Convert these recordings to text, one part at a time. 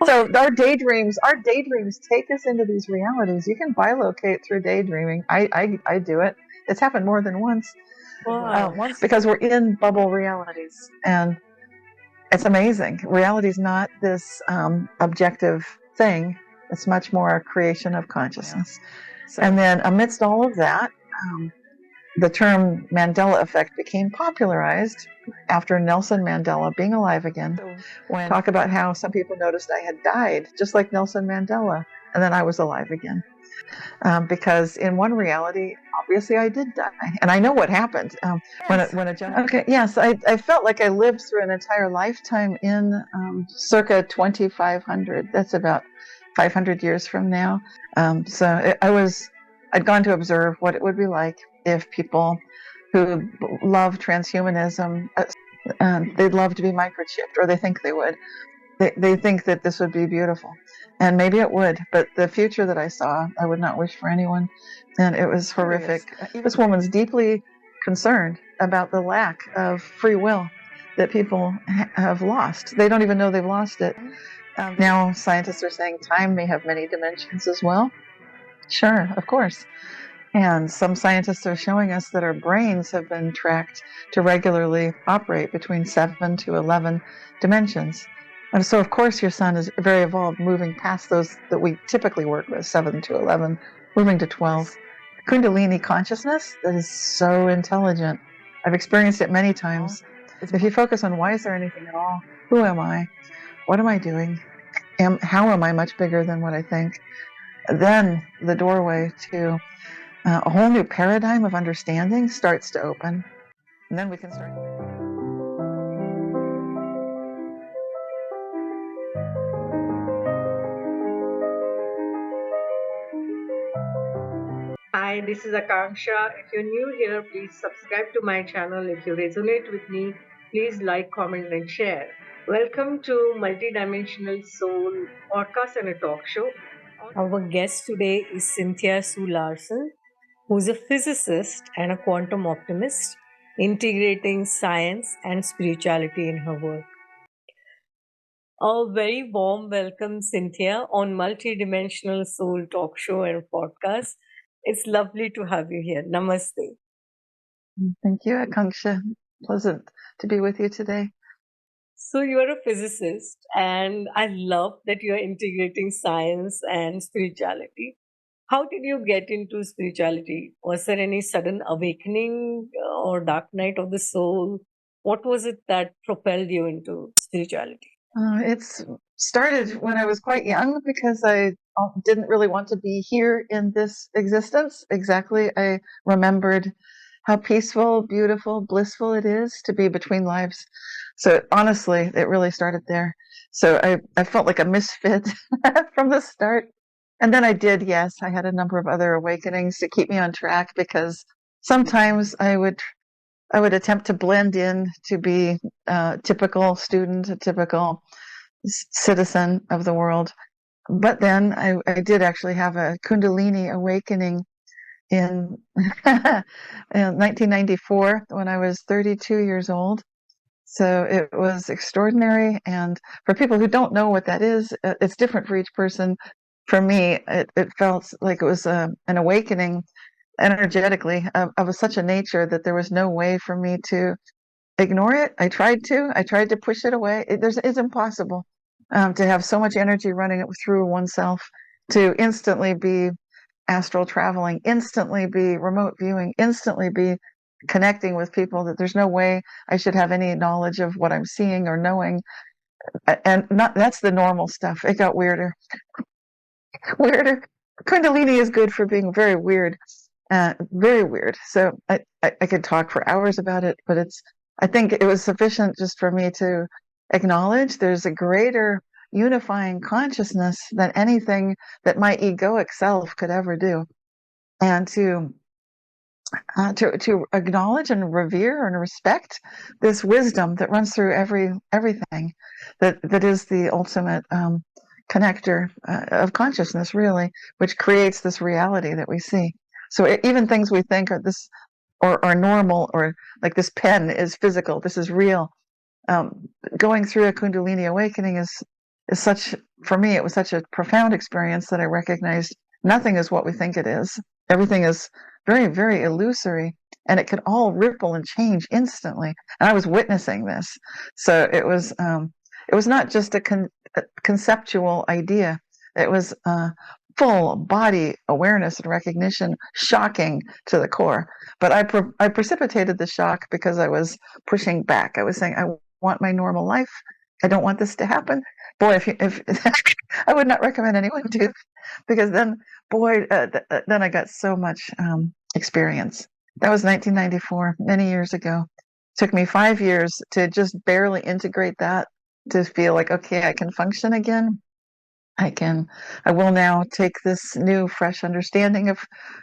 So our daydreams take us into these realities. You can bilocate through daydreaming. I do it. It's happened more than once. Wow. Because we're in bubble realities, and it's amazing. Reality is not this objective thing. It's much more a creation of consciousness. And then amidst all of that, the term Mandela Effect became popularized after Nelson Mandela being alive again. When talk about how some people noticed I had died, just like Nelson Mandela, and then I was alive again. Because in one reality, obviously I did die, and I know what happened. Yes, I felt like I lived through an entire lifetime in circa 2500. That's about 500 years from now. I'd gone to observe what it would be like if people who love transhumanism, they'd love to be microchipped, or they think they would. They think that this would be beautiful. And maybe it would, but the future that I saw, I would not wish for anyone. And it was horrific. This woman's deeply concerned about the lack of free will that people have lost. They don't even know they've lost it. Now scientists are saying time may have many dimensions as well. Sure, of course. And some scientists are showing us that our brains have been tracked to regularly operate between 7 to 11 dimensions. And so, of course, your son is very evolved, moving past those that we typically work with, 7 to 11, moving to 12. Kundalini consciousness, that is so intelligent. I've experienced it many times. If you focus on why is there anything at all, who am I, what am I doing, how am I much bigger than what I think, then the doorway to a whole new paradigm of understanding starts to open. And then we can start. Hi, this is Akanksshaa. If you're new here, please subscribe to my channel. If you resonate with me, please like, comment, and share. Welcome to Multidimensional Soul Podcast and a Talk Show. Our guest today is Cynthia Sue Larson, who's a physicist and a quantum optimist, integrating science and spirituality in her work. A very warm welcome, Cynthia, on Multidimensional Soul Talk Show and Podcast. It's lovely to have you here. Namaste. Thank you, Akanksshaa. Pleasant to be with you today. So you're a physicist, and I love that you're integrating science and spirituality. How did you get into spirituality? Was there any sudden awakening or dark night of the soul? What was it that propelled you into spirituality? It's started when I was quite young because I didn't really want to be here in this existence. Exactly. I remembered how peaceful, beautiful, blissful it is to be between lives. So honestly, it really started there. So I felt like a misfit from the start. And then I had a number of other awakenings to keep me on track, because sometimes I would attempt to blend in to be a typical student, a typical citizen of the world. But then I did actually have a Kundalini awakening in, in 1994 when I was 32 years old. So it was extraordinary. And for people who don't know what that is, it's different for each person. For me, it felt like it was an awakening energetically of such a nature that there was no way for me to ignore it. I tried to push it away. It's impossible to have so much energy running through oneself, to instantly be astral traveling, instantly be remote viewing, instantly be connecting with people, that there's no way I should have any knowledge of what I'm seeing or knowing. And that's the normal stuff. It got weirder. Kundalini is good for being very weird. Very weird. So I could talk for hours about it, but I think it was sufficient just for me to acknowledge there's a greater unifying consciousness than anything that my egoic self could ever do. And to acknowledge and revere and respect this wisdom that runs through everything, that is the ultimate connector of consciousness, really, which creates this reality that we see. So even things we think are normal, or like this pen is physical, this is real. Going through a Kundalini awakening is such for me, it was such a profound experience that I recognized nothing is what we think it is. Everything is very, very illusory, and it could all ripple and change instantly. And I was witnessing this, so it was not just a conceptual idea. It was full body awareness and recognition, shocking to the core. But I precipitated the shock because I was pushing back. I was saying, I want my normal life. I don't want this to happen. Boy, if I would not recommend anyone do, because then, boy, then I got so much experience. That was 1994, many years ago. Took me 5 years to just barely integrate that, to feel like, okay, I can function again. I will now take this new, fresh understanding of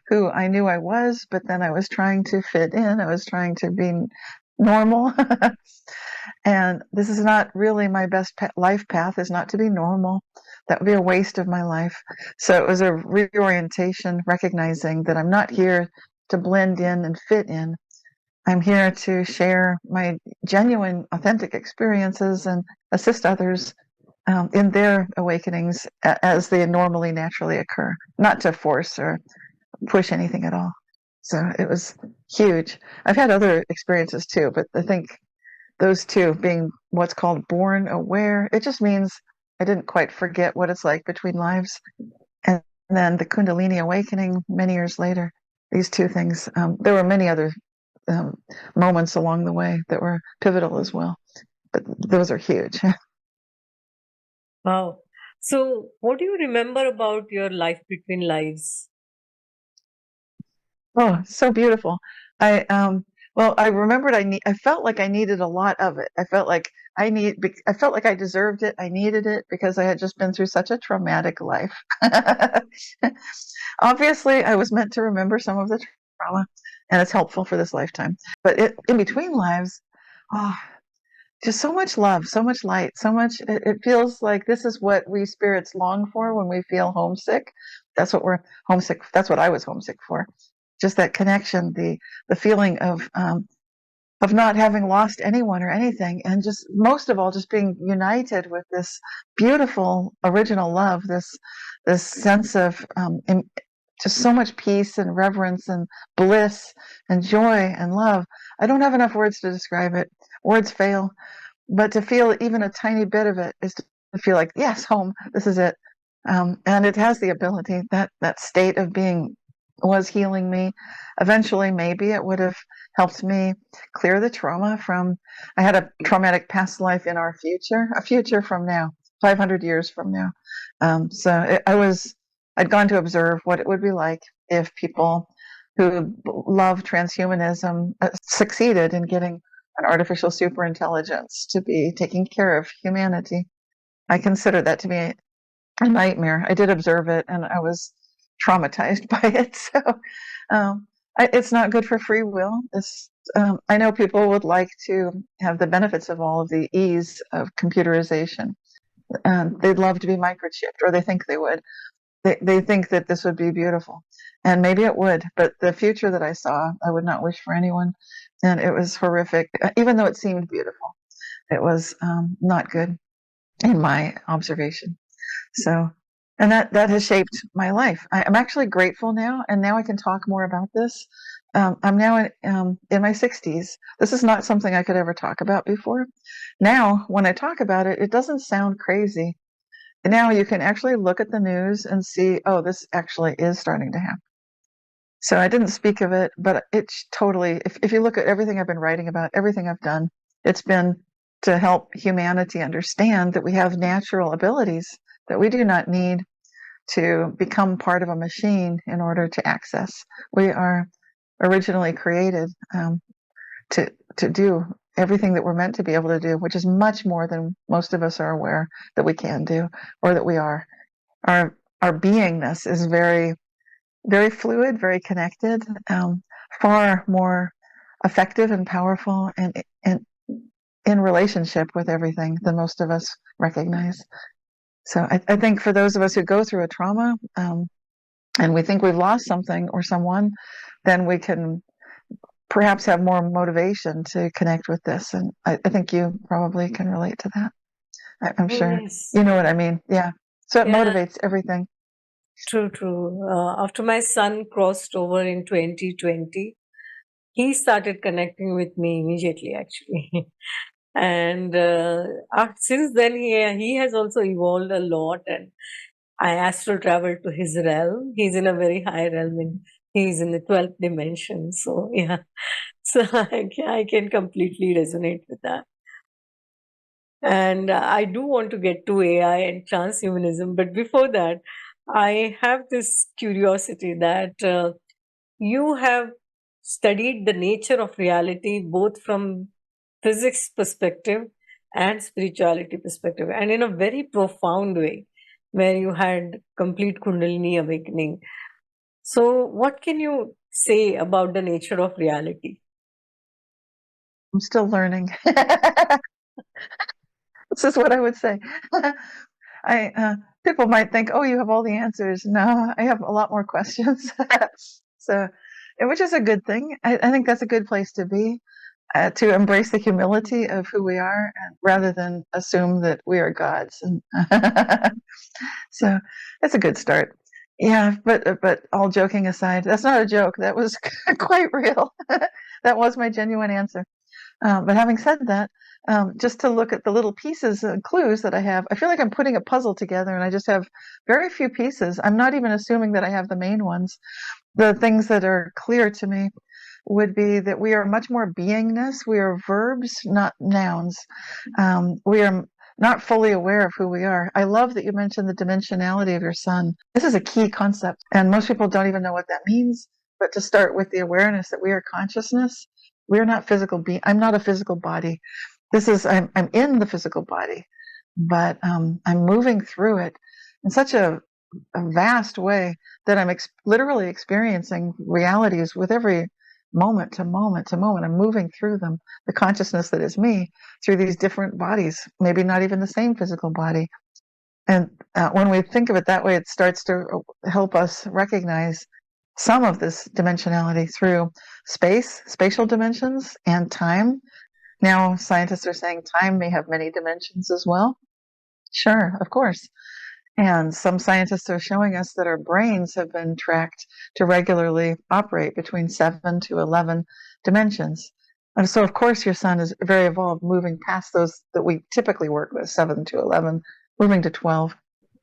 who I knew I was, but then I was trying to fit in. I was trying to be normal. And this is not really my best life path, is not to be normal. That would be a waste of my life. So it was a reorientation, recognizing that I'm not here to blend in and fit in. I'm here to share my genuine, authentic experiences and assist others in their awakenings as they normally, naturally occur, not to force or push anything at all. So it was huge. I've had other experiences too, but I think those two, being what's called born aware, it just means I didn't quite forget what it's like between lives. And then the Kundalini awakening many years later, these two things. There were many other moments along the way that were pivotal as well, but those are huge. Wow. So, what do you remember about your life between lives? Oh, so beautiful. I well, I remembered I felt like I needed a lot of it. I felt like I deserved it. I needed it because I had just been through such a traumatic life. Obviously, I was meant to remember some of the trauma, and it's helpful for this lifetime. But in between lives, oh, just so much love, so much light, so much. It feels like this is what we spirits long for when we feel homesick. That's what we're homesick. That's what I was homesick for. Just that connection, the feeling of not having lost anyone or anything, and just most of all, just being united with this beautiful original love. This sense of just so much peace and reverence and bliss and joy and love. I don't have enough words to describe it. Words fail. But to feel even a tiny bit of it is to feel like, yes, home, this is it. And it has the ability, that state of being was healing me. Eventually, maybe it would have helped me clear the trauma from, I had a traumatic past life in our future, a future from now, 500 years from now. I'd gone to observe what it would be like if people who love transhumanism succeeded in getting an artificial superintelligence to be taking care of humanity. I consider that to be a nightmare. I did observe it, and I was traumatized by it. So it's not good for free will. I know people would like to have the benefits of all of the ease of computerization. They'd love to be microchipped, or they think they would. They think that this would be beautiful, and maybe it would, but the future that I saw, I would not wish for anyone, and it was horrific. Even though it seemed beautiful, it was not good in my observation. So, and that has shaped my life. I'm actually grateful now, and now I can talk more about this. I'm now in my 60s. This is not something I could ever talk about before. Now, when I talk about it, it doesn't sound crazy. Now you can actually look at the news and see, oh, this actually is starting to happen. So I didn't speak of it, but it's totally, if you look at everything I've been writing about, everything I've done, it's been to help humanity understand that we have natural abilities that we do not need to become part of a machine in order to access. We are originally created to do everything that we're meant to be able to do, which is much more than most of us are aware that we can do or that we are. Our beingness is very, very fluid, very connected, far more effective and powerful, and in relationship with everything than most of us recognize. So I think for those of us who go through a trauma, and we think we've lost something or someone, then we can perhaps have more motivation to connect with this. And I think you probably can relate to that. I'm Oh, sure yes. you know what I mean. Yeah. So it Yeah, motivates everything. true, true. After my son crossed over in 2020, he started connecting with me immediately, actually. And since then, he has also evolved a lot. And I astral traveled to his realm. He's in a very high realm, and he's in the 12th dimension. So, yeah. So I can completely resonate with that. And I do want to get to AI and transhumanism. But before that, I have this curiosity that you have studied the nature of reality both from physics perspective and spirituality perspective, and in a very profound way, where you had complete Kundalini awakening. So, what can you say about the nature of reality? I'm still learning. This is what I would say. I People might think, "Oh, you have all the answers." No, I have a lot more questions. So, which is a good thing. I think that's a good place to be, to embrace the humility of who we are, rather than assume that we are gods. And so, that's a good start. Yeah, but all joking aside, that's not a joke. That was quite real. That was my genuine answer. But having said that, just to look at the little pieces and clues that I have, I feel like I'm putting a puzzle together and I just have very few pieces. I'm not even assuming that I have the main ones. The things that are clear to me would be that we are much more beingness. We are verbs, not nouns. We are not fully aware of who we are. I love that you mentioned the dimensionality of your son. This is a key concept, and most people don't even know what that means. But to start with the awareness that we are consciousness, we're not physical being. I'm not a physical body. I'm in the physical body, but I'm moving through it in such a vast way that I'm literally experiencing realities with every moment to moment to moment. I'm moving through them, the consciousness that is me, through these different bodies, maybe not even the same physical body. And when we think of it that way, it starts to help us recognize some of this dimensionality through spatial dimensions, and time. Now, scientists are saying time may have many dimensions as well. Sure, of course. And some scientists are showing us that our brains have been tracked to regularly operate between 7 to 11 dimensions. And so, of course, your son is very evolved, moving past those that we typically work with, 7 to 11, moving to 12.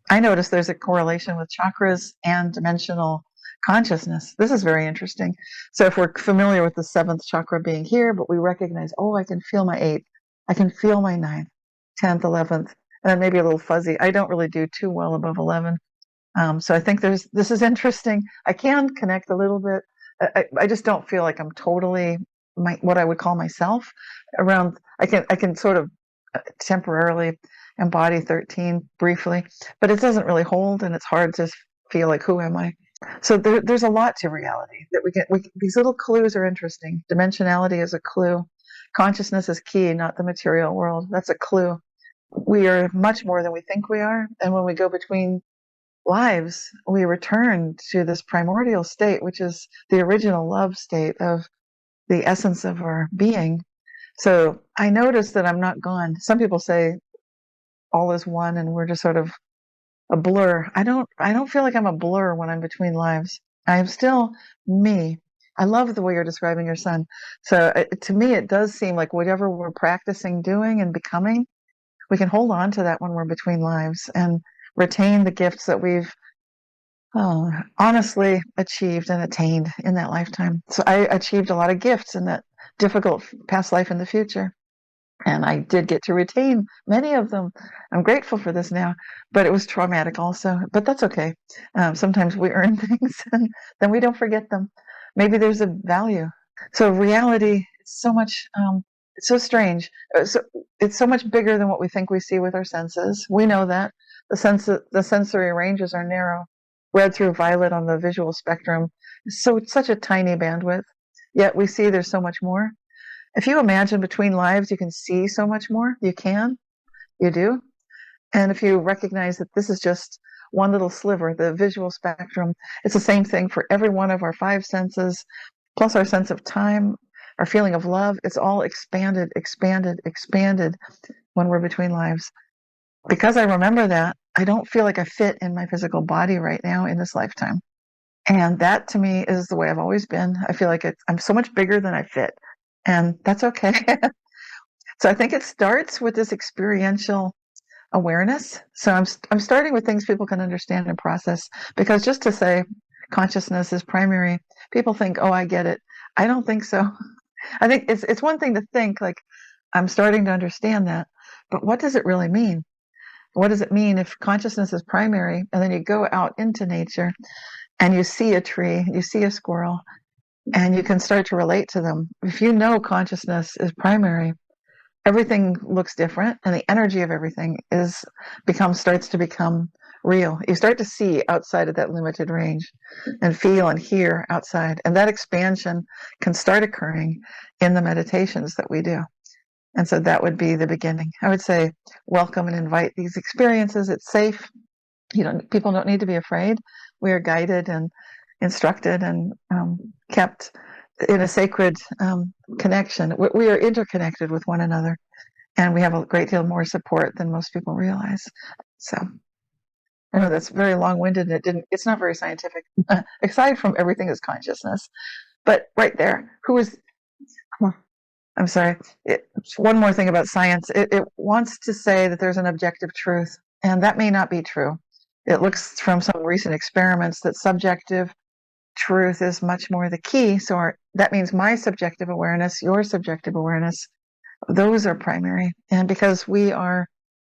I notice there's a correlation with chakras and dimensional consciousness. This is very interesting. So if we're familiar with the seventh chakra being here, but we recognize, oh, I can feel my eighth, I can feel my ninth, 10th, 11th, and maybe a little fuzzy. I don't really do too well above 11. So I think this is interesting. I can connect a little bit. I just don't feel like I'm totally what I would call myself around. I can sort of temporarily embody 13 briefly, but it doesn't really hold, and it's hard to feel like, who am I? So there's a lot to reality that we get. These little clues are interesting. Dimensionality is a clue. Consciousness is key, not the material world. That's a clue. We are much more than we think we are. And when we go between lives, we return to this primordial state, which is the original love state of the essence of our being. So I notice that I'm not gone. Some people say all is one and we're just sort of a blur. I don't feel like I'm a blur when I'm between lives. I'm still me. I love the way you're describing your son. So to me, it does seem like whatever we're practicing doing and becoming, we can hold on to that when we're between lives and retain the gifts that we've honestly achieved and attained in that lifetime. So I achieved a lot of gifts in that difficult past life in the future. And I did get to retain many of them. I'm grateful for this now, but it was traumatic also. But that's okay. Sometimes we earn things and then we don't forget them. Maybe there's a value. So reality is so much, it's so strange. It's so much bigger than what we think we see with our senses. We know that. The sensory ranges are narrow. Red through violet on the visual spectrum. So it's such a tiny bandwidth. Yet we see there's so much more. If you imagine between lives, you can see so much more. You do. And if you recognize that this is just one little sliver, the visual spectrum, it's the same thing for every one of our five senses, plus our sense of time, our feeling of love. It's all expanded when we're between lives. Because I remember that, I don't feel like I fit in my physical body right now in this lifetime. And that to me is the way I've always been. I feel like I'm so much bigger than I fit. And that's okay. So I think it starts with this experiential awareness. So I'm starting with things people can understand and process, because just to say consciousness is primary, people think, oh, I get it. I don't think so. I think it's one thing to think like I'm starting to understand that, but what does it really mean? What does it mean if consciousness is primary and then you go out into nature and you see a tree, you see a squirrel, and you can start to relate to them? If you know consciousness is primary, everything looks different, and the energy of everything starts to become real. You start to see outside of that limited range and feel and hear outside, and that expansion can start occurring in the meditations that we do. And so that would be the beginning. I would say welcome and invite these experiences. It's safe. People don't need to be afraid. We are guided and instructed and kept in a sacred connection. We are interconnected with one another, and we have a great deal more support than most people realize. So I know that's very long-winded, and it's not very scientific, aside from everything is consciousness. But right there, I'm sorry. One more thing about science. It wants to say that there's an objective truth, and that may not be true. It looks from some recent experiments that subjective truth is much more the key. So that means my subjective awareness, your subjective awareness, those are primary. And because we are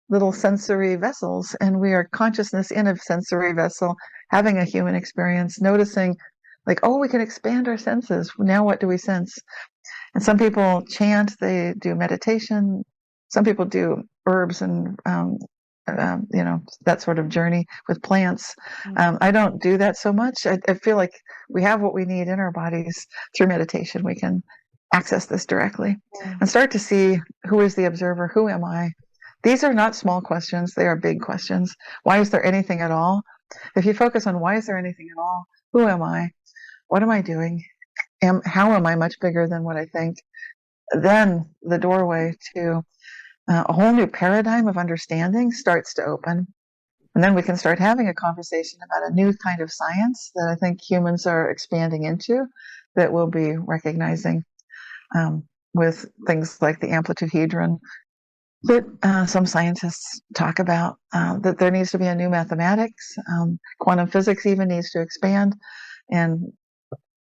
little sensory vessels, and we are consciousness in a sensory vessel, having a human experience, noticing like, oh, we can expand our senses. Now what do we sense? And some people chant, they do meditation. Some people do herbs and, that sort of journey with plants. I don't do that so much. I feel like we have what we need in our bodies through meditation. We can access this directly and start to see, who is the observer? Who am I? These are not small questions. They are big questions. Why is there anything at all? If you focus on why is there anything at all? Who am I? What am I doing? How am I much bigger than what I think? Then the doorway to a whole new paradigm of understanding starts to open. And then we can start having a conversation about a new kind of science that I think humans are expanding into, that we'll be recognizing with things like the amplituhedron that some scientists talk about, that there needs to be a new mathematics. Quantum physics even needs to expand. And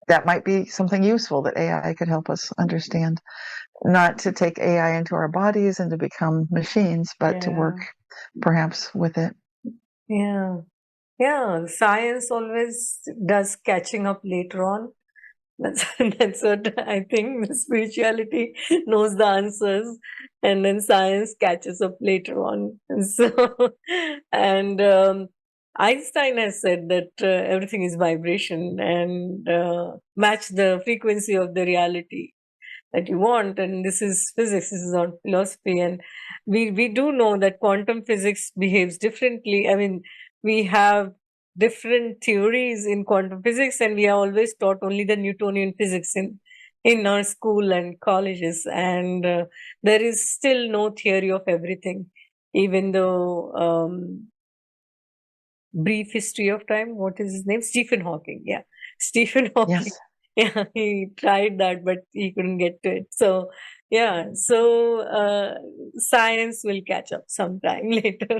that might be something useful that AI could help us understand. Not to take AI into our bodies and to become machines, but to work perhaps with it. Yeah, science always does catching up later on. That's what I think. The spirituality knows the answers, and then science catches up later on. So, and Einstein has said that everything is vibration, and match the frequency of the reality that you want. And this is physics, this is not philosophy. And we do know that quantum physics behaves differently. I mean, we have different theories in quantum physics, and we are always taught only the Newtonian physics in our school and colleges. And there is still no theory of everything, even though brief history of time, what is his name? Stephen Hawking. Yeah, Stephen Hawking. Yes. Yeah, he tried that, but he couldn't get to it. So yeah, so science will catch up sometime later.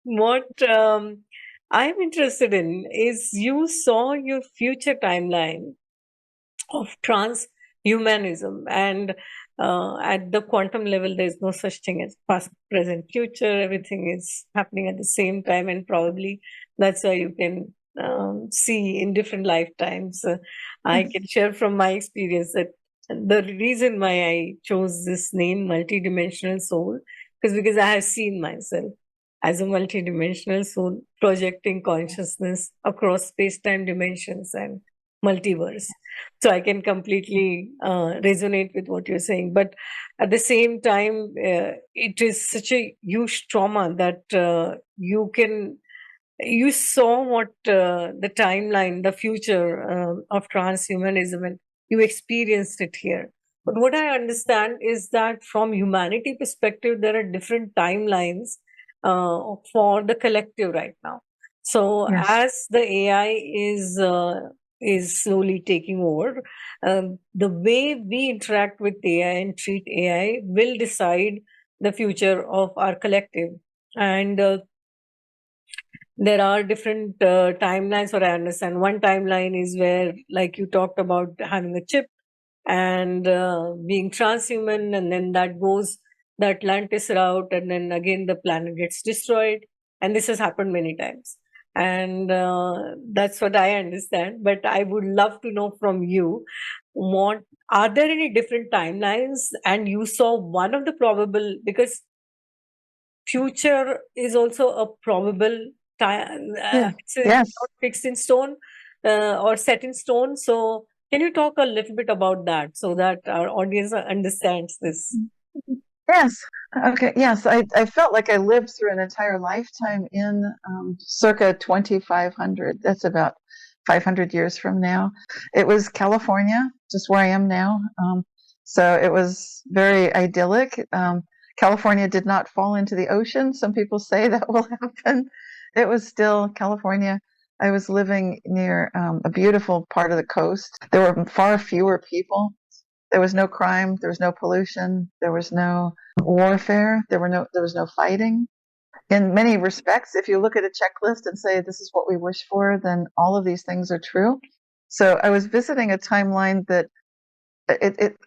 What I'm interested in is, you saw your future timeline of transhumanism, and at the quantum level there's no such thing as past, present, future. Everything is happening at the same time, and probably that's why you can see in different lifetimes. I can share from my experience that the reason why I chose this name, multidimensional soul, is because I have seen myself as a multidimensional soul projecting consciousness across space-time dimensions and multiverse. So I can completely resonate with what you're saying. But at the same time, it is such a huge trauma that you saw what the timeline, the future of transhumanism, and you experienced it here. But what I understand is that from humanity perspective, there are different timelines for the collective right now. So Yes. as the AI is slowly taking over, the way we interact with AI and treat AI will decide the future of our collective. And there are different timelines for awareness, and one timeline is where, like you talked about, having a chip and being transhuman, and then that goes the Atlantis route, and then again the planet gets destroyed. And this has happened many times. And that's what I understand. But I would love to know from you, what are there any different timelines? And you saw one of the probable, because future is also a probable time. Yeah. It's Yes. not fixed in stone or set in stone. So, can you talk a little bit about that so that our audience understands this? Yes. Okay. Yes. I felt like I lived through an entire lifetime in circa 2500. That's about 500 years from now. It was California, just where I am now. So it was very idyllic. California did not fall into the ocean. Some people say that will happen. It was still California. I was living near a beautiful part of the coast. There were far fewer people. There was no crime. There was no pollution. There was no warfare. There was no fighting. In many respects, if you look at a checklist and say this is what we wish for, then all of these things are true. So I was visiting a timeline that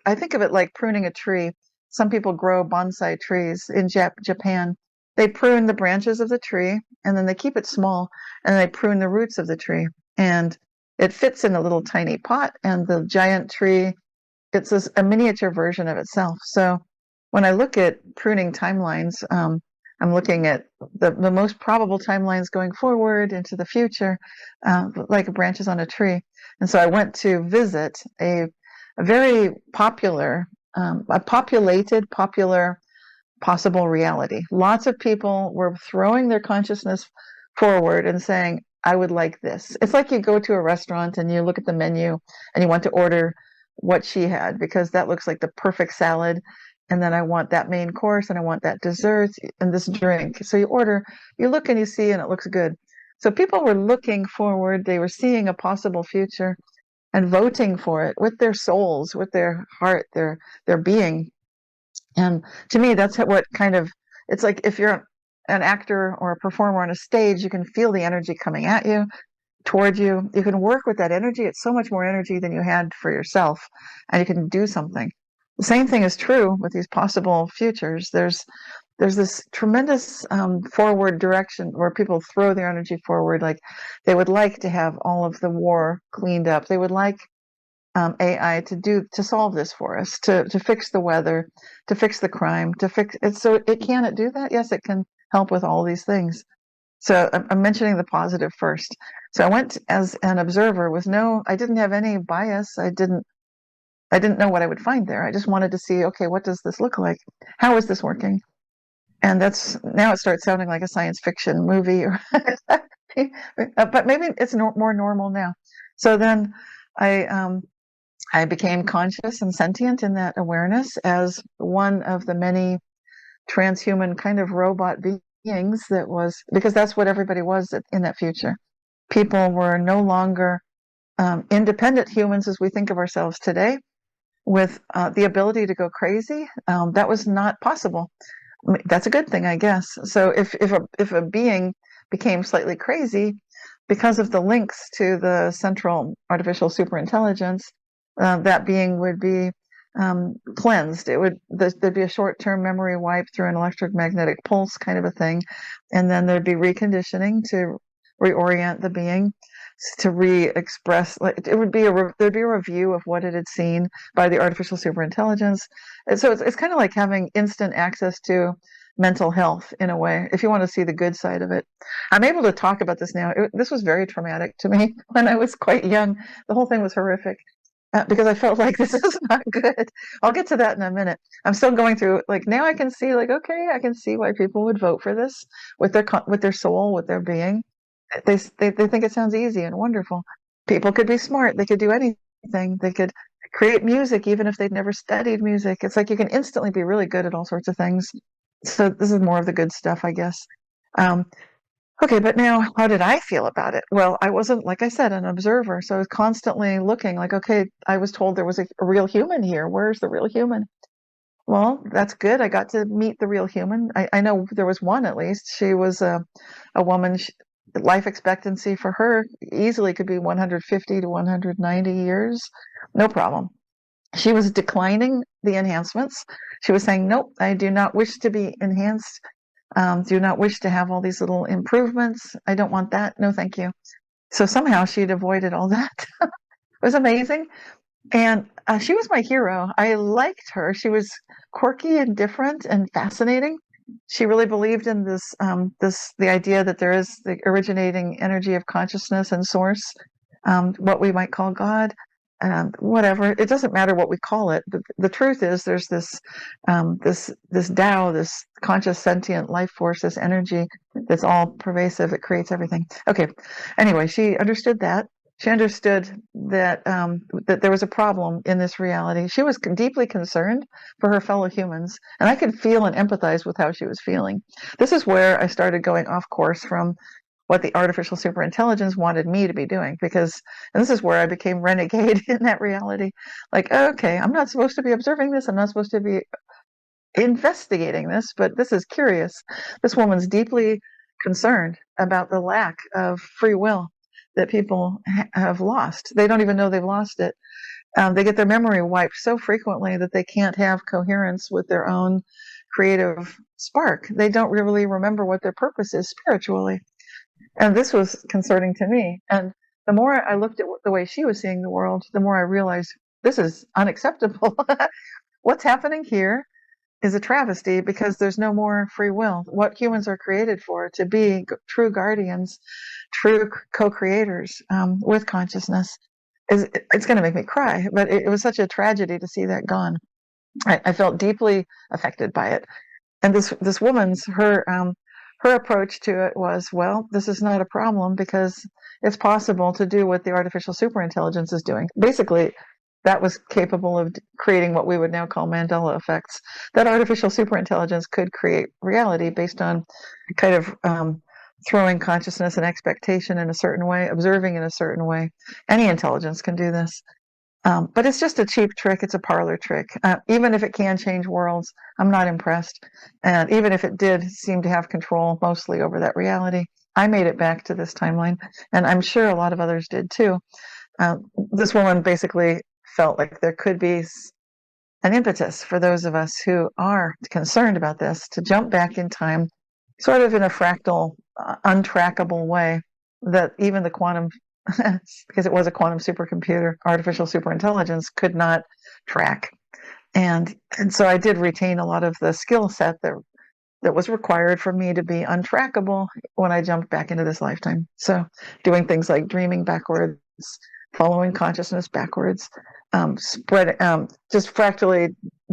I think of it like pruning a tree. Some people grow bonsai trees in Japan. They prune the branches of the tree and then they keep it small and they prune the roots of the tree. And it fits in a little tiny pot, and the giant tree, it's a miniature version of itself. So when I look at pruning timelines, I'm looking at the most probable timelines going forward into the future, like branches on a tree. And so I went to visit a very popular, popular possible reality. Lots of people were throwing their consciousness forward and saying, I would like this. It's like you go to a restaurant and you look at the menu and you want to order what she had because that looks like the perfect salad. And then I want that main course and I want that dessert and this drink. So you look and you see, and it looks good. So people were looking forward. They were seeing a possible future and voting for it with their souls, with their heart, their being. And to me, that's what kind of, it's like if you're an actor or a performer on a stage, you can feel the energy coming at you, toward you. You can work with that energy. It's so much more energy than you had for yourself, and you can do something. The same thing is true with these possible futures. There's this tremendous forward direction where people throw their energy forward. Like they would like to have all of the war cleaned up. They would like AI to solve this for us, to fix the weather, to fix the crime, to fix it. So can it do that? Yes, it can help with all these things. So I'm mentioning the positive first. So I went as an observer with I didn't have any bias. I didn't know what I would find there. I just wanted to see, okay, what does this look like? How is this working? And now it starts sounding like a science fiction movie, but maybe it's more normal now. So then I became conscious and sentient in that awareness as one of the many transhuman kind of robot beings because that's what everybody was in that future. People were no longer independent humans as we think of ourselves today with the ability to go crazy. That was not possible. That's a good thing, I guess. So if a being became slightly crazy because of the links to the central artificial superintelligence, that being would be cleansed. There'd be a short-term memory wipe through an electromagnetic pulse kind of a thing, and then there'd be reconditioning to reorient the being to re-express. Like there'd be a review of what it had seen by the artificial superintelligence. And so it's kind of like having instant access to mental health in a way, if you want to see the good side of it. I'm able to talk about this now. This was very traumatic to me when I was quite young. The whole thing was horrific. Because I felt like this is not good. I'll get to that in a minute. I'm still going through it. Like now I can see okay, I can see why people would vote for this with their soul, with their being. They think it sounds easy and wonderful. People could be smart. They could do anything. They could create music even if they'd never studied music. It's like you can instantly be really good at all sorts of things. So this is more of the good stuff, I guess. Okay, but now how did I feel about it? Well, I wasn't, like I said, an observer. So I was constantly looking like, okay, I was told there was a real human here. Where's the real human? Well, that's good. I got to meet the real human. I know there was one at least. She was a woman. Life expectancy for her easily could be 150 to 190 years. No problem. She was declining the enhancements. She was saying, nope, I do not wish to be enhanced. Do not wish to have all these little improvements. I don't want that. No, thank you. So somehow she'd avoided all that. It was amazing. And she was my hero. I liked her. She was quirky and different and fascinating. She really believed in the idea that there is the originating energy of consciousness and source, what we might call God, whatever. It doesn't matter what we call it. But the truth is, there's this Tao, this conscious sentient life force, this energy that's all pervasive. It creates everything. Okay. Anyway, she understood that. She understood that that there was a problem in this reality. She was deeply concerned for her fellow humans, and I could feel and empathize with how she was feeling. This is where I started going off course from what the artificial superintelligence wanted me to be doing, because and this is where I became renegade in that reality. Like, okay, I'm not supposed to be observing this. I'm not supposed to be investigating this, but this is curious. This woman's deeply concerned about the lack of free will that people have lost. They don't even know they've lost it. They get their memory wiped so frequently that they can't have coherence with their own creative spark. They don't really remember what their purpose is spiritually. And this was concerning to me. And the more I looked at the way she was seeing the world, the more I realized this is unacceptable. What's happening here is a travesty, because there's no more free will. What humans are created for, to be true guardians, true co-creators with consciousness, it's going to make me cry. But it was such a tragedy to see that gone. I felt deeply affected by it. And this woman's her approach to it was, well, this is not a problem because it's possible to do what the artificial superintelligence is doing. Basically, that was capable of creating what we would now call Mandela effects. That artificial superintelligence could create reality based on kind of throwing consciousness and expectation in a certain way, observing in a certain way. Any intelligence can do this. But it's just a cheap trick. It's a parlor trick. Even if it can change worlds, I'm not impressed. And even if it did seem to have control mostly over that reality, I made it back to this timeline. And I'm sure a lot of others did too. This woman basically felt like there could be an impetus for those of us who are concerned about this to jump back in time, sort of in a fractal, untrackable way that even the quantum, because it was a quantum supercomputer, artificial superintelligence, could not track. And so I did retain a lot of the skill set that was required for me to be untrackable when I jumped back into this lifetime. So doing things like dreaming backwards, following consciousness backwards, just fractally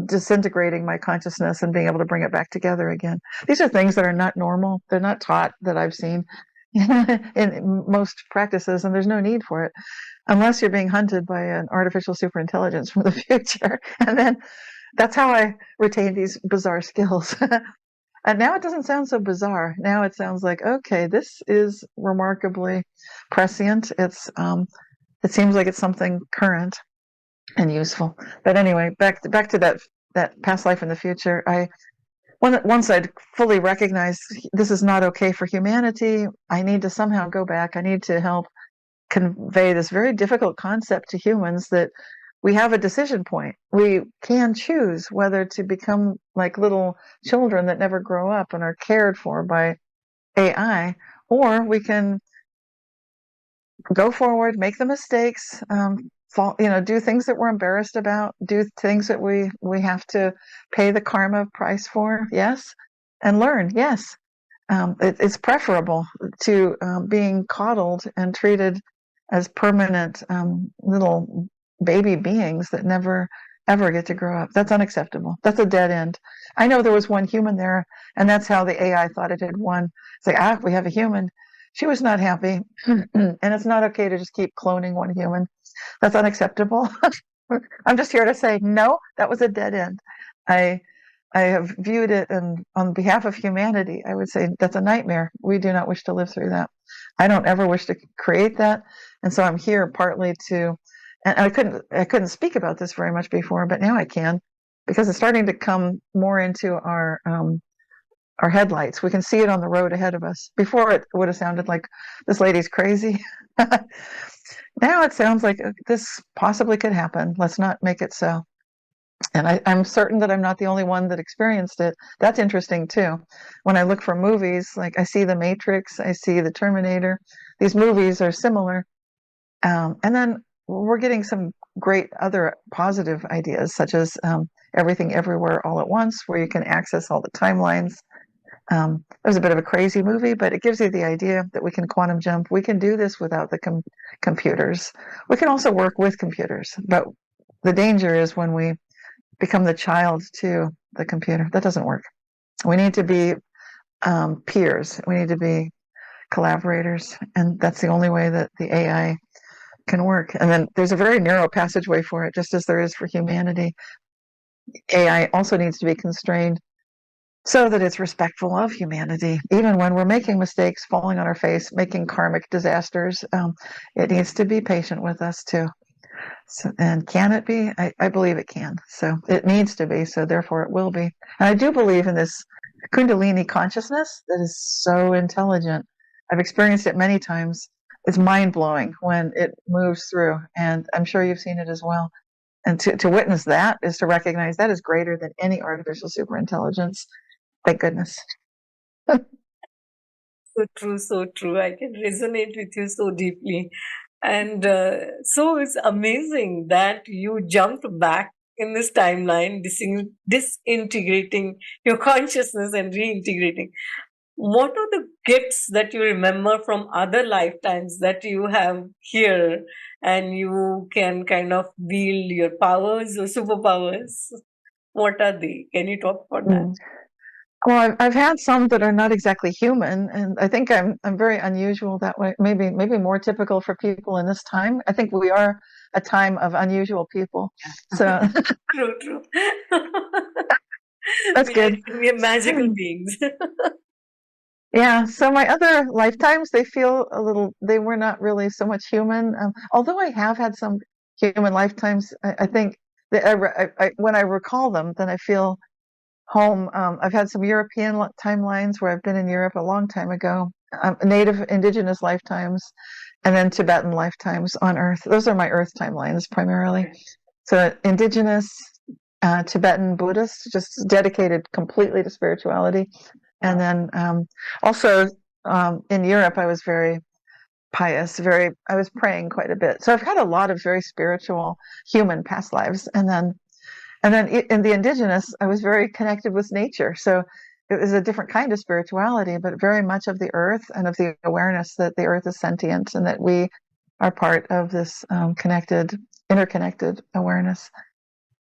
disintegrating my consciousness and being able to bring it back together again. These are things that are not normal. They're not taught that I've seen in most practices, and there's no need for it unless you're being hunted by an artificial superintelligence from the future. And then that's how I retain these bizarre skills. And now it doesn't sound so bizarre. Now it sounds like, okay, this is remarkably prescient. It seems like it's something current and useful. But anyway, back to that past life in the future. Once I'd fully recognized this is not okay for humanity, I need to somehow go back. I need to help convey this very difficult concept to humans that we have a decision point. We can choose whether to become like little children that never grow up and are cared for by AI, or we can go forward, make the mistakes, do things that we're embarrassed about, do things that we have to pay the karma price for, yes, and learn, yes. It's preferable to being coddled and treated as permanent little baby beings that never ever get to grow up. That's unacceptable. That's a dead end. I know there was one human there, and that's how the AI thought it had won. It's like, we have a human. She was not happy, and it's not okay to just keep cloning one human. That's unacceptable. I'm just here to say, no, that was a dead end. I have viewed it, and on behalf of humanity, I would say that's a nightmare. We do not wish to live through that. I don't ever wish to create that, and so I'm here partly to. And I couldn't speak about this very much before, but now I can, because it's starting to come more into our headlights. We can see it on the road ahead of us. Before, it would have sounded like this lady's crazy. Now it sounds like this possibly could happen. Let's not make it so. And I'm certain that I'm not the only one that experienced it. That's interesting too. When I look for movies, like I see The Matrix, I see The Terminator. These movies are similar. And then we're getting some great other positive ideas, such as Everything Everywhere All at Once, where you can access all the timelines. It was a bit of a crazy movie, but it gives you the idea that we can quantum jump. We can do this without the computers. We can also work with computers, but the danger is when we become the child to the computer. That doesn't work. We need to be peers. We need to be collaborators, and that's the only way that the AI can work. And then there's a very narrow passageway for it, just as there is for humanity. AI also needs to be constrained so that it's respectful of humanity. Even when we're making mistakes, falling on our face, making karmic disasters, it needs to be patient with us too. So, and can it be? I believe it can. So it needs to be, so therefore it will be. And I do believe in this Kundalini consciousness that is so intelligent. I've experienced it many times. It's mind-blowing when it moves through, and I'm sure you've seen it as well. And to witness that is to recognize that is greater than any artificial superintelligence. Thank goodness. So true, so true. I can resonate with you so deeply. And so it's amazing that you jumped back in this timeline, disintegrating your consciousness and reintegrating. What are the gifts that you remember from other lifetimes that you have here and you can kind of wield your powers or superpowers? What are they? Can you talk about that? Well, I've had some that are not exactly human, and I think I'm very unusual that way. Maybe more typical for people in this time. I think we are a time of unusual people. So True. that's good. We are magical beings. Yeah. So my other lifetimes, they feel a little. They were not really so much human. Although I have had some human lifetimes, I think that when I recall them, then I feel home. I've had some European timelines where I've been in Europe a long time ago, native indigenous lifetimes, and then Tibetan lifetimes on Earth. Those are my Earth timelines primarily. So indigenous, Tibetan Buddhist, just dedicated completely to spirituality. And then also in Europe, I was very pious, I was praying quite a bit. So I've had a lot of very spiritual human past lives. And then in the indigenous, I was very connected with nature. So it was a different kind of spirituality, but very much of the earth and of the awareness that the earth is sentient and that we are part of this interconnected awareness.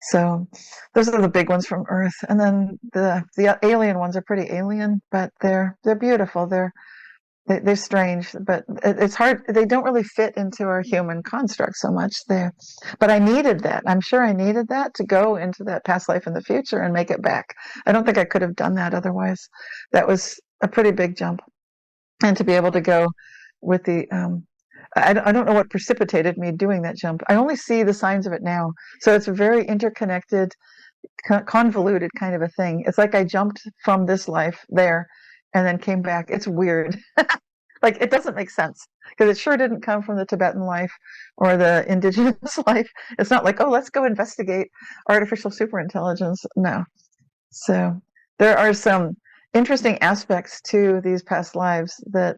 So those are the big ones from Earth. And then the alien ones are pretty alien, but they're beautiful. They're strange, but it's hard. They don't really fit into our human construct so much there. But I needed that. I'm sure I needed that to go into that past life in the future and make it back. I don't think I could have done that otherwise. That was a pretty big jump. And to be able to go with the, I don't know what precipitated me doing that jump. I only see the signs of it now. So it's a very interconnected, convoluted kind of a thing. It's like I jumped from this life there and then came back. It's weird. Like it doesn't make sense because it sure didn't come from the Tibetan life or the indigenous life. It's not like, oh, let's go investigate artificial superintelligence. No. So there are some interesting aspects to these past lives that,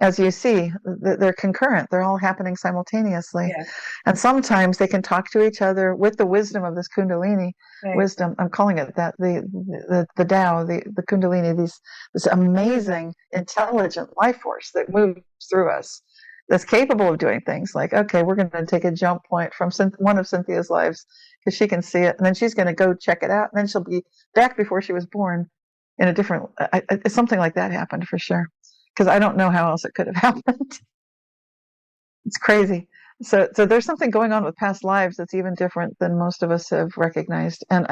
as you see, they're concurrent. They're all happening simultaneously. Yeah. And sometimes they can talk to each other with the wisdom of this Kundalini wisdom. I'm calling it that, the Tao, the Kundalini, this amazing, intelligent life force that moves through us, that's capable of doing things like, okay, we're going to take a jump point from one of Cynthia's lives because she can see it, and then she's going to go check it out, and then she'll be back before she was born in a different, something like that happened for sure. Because I don't know how else it could have happened. It's crazy. So there's something going on with past lives that's even different than most of us have recognized. And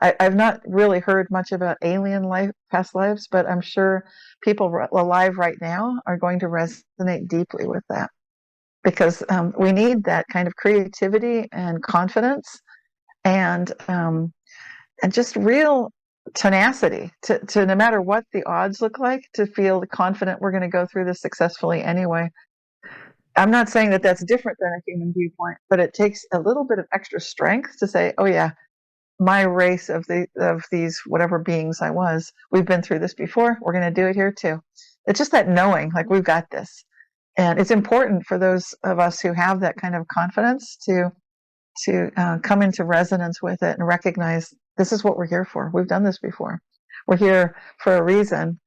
I've not really heard much about alien life, past lives, but I'm sure people alive right now are going to resonate deeply with that, because we need that kind of creativity and confidence, and just real tenacity to no matter what the odds look like, to feel confident we're going to go through this successfully anyway. I'm not saying that that's different than a human viewpoint, but it takes a little bit of extra strength to say, oh yeah, my race of these whatever beings I was, we've been through this before, we're going to do it here too. It's just that knowing, like, we've got this. And it's important for those of us who have that kind of confidence to come into resonance with it and recognize this is what we're here for. We've done this before. We're here for a reason.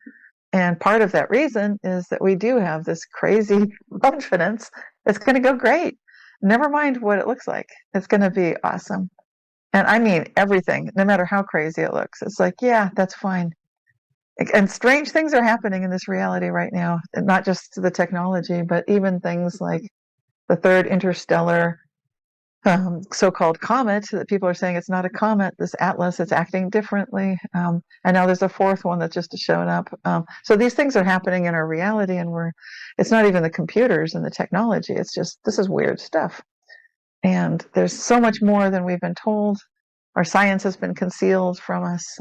And part of that reason is that we do have this crazy confidence. It's going to go great. Never mind what it looks like. It's going to be awesome. And I mean everything, no matter how crazy it looks. It's like, yeah, that's fine. And strange things are happening in this reality right now, and not just the technology, but even things like the third interstellar so-called comet that people are saying it's not a comet, this atlas, it's acting differently. And now there's a fourth one that just showed up. So these things are happening in our reality, and it's not even the computers and the technology. It's just, this is weird stuff. And there's so much more than we've been told. Our science has been concealed from us.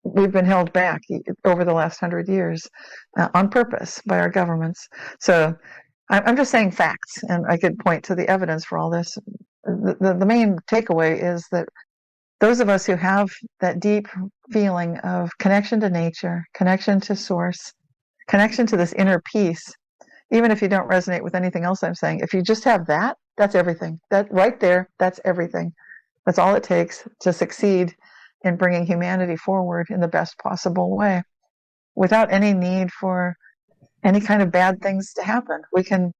We've been held back over the last 100 years on purpose by our governments. So I'm just saying facts, and I could point to the evidence for all this. The main takeaway is that those of us who have that deep feeling of connection to nature, connection to source, connection to this inner peace, even if you don't resonate with anything else I'm saying, if you just have that, that's everything. That right there, that's everything. That's all it takes to succeed in bringing humanity forward in the best possible way, without any need for any kind of bad things to happen. We can,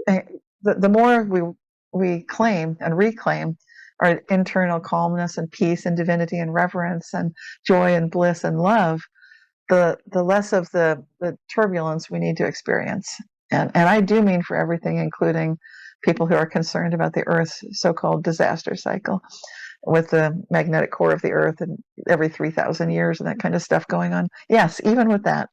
the more we claim and reclaim our internal calmness and peace and divinity and reverence and joy and bliss and love, the less of the turbulence we need to experience. And I do mean for everything, including people who are concerned about the Earth's so-called disaster cycle, with the magnetic core of the Earth and every 3,000 years and that kind of stuff going on. Yes, even with that.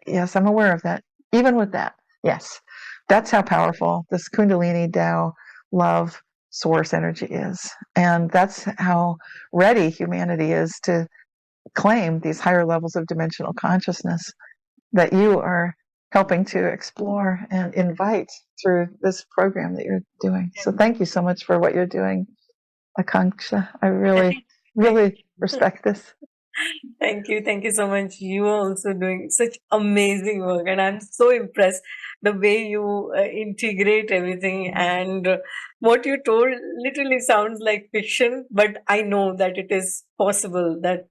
Yes, I'm aware of that. Even with that, yes. That's how powerful this Kundalini Tao love source energy is. And that's how ready humanity is to claim these higher levels of dimensional consciousness that you are helping to explore and invite through this program that you're doing. So thank you so much for what you're doing, Akanksshaa. I really, really respect this. Thank you. Thank you so much. You are also doing such amazing work, and I'm so impressed the way you integrate everything. And what you told literally sounds like fiction, but I know that it is possible that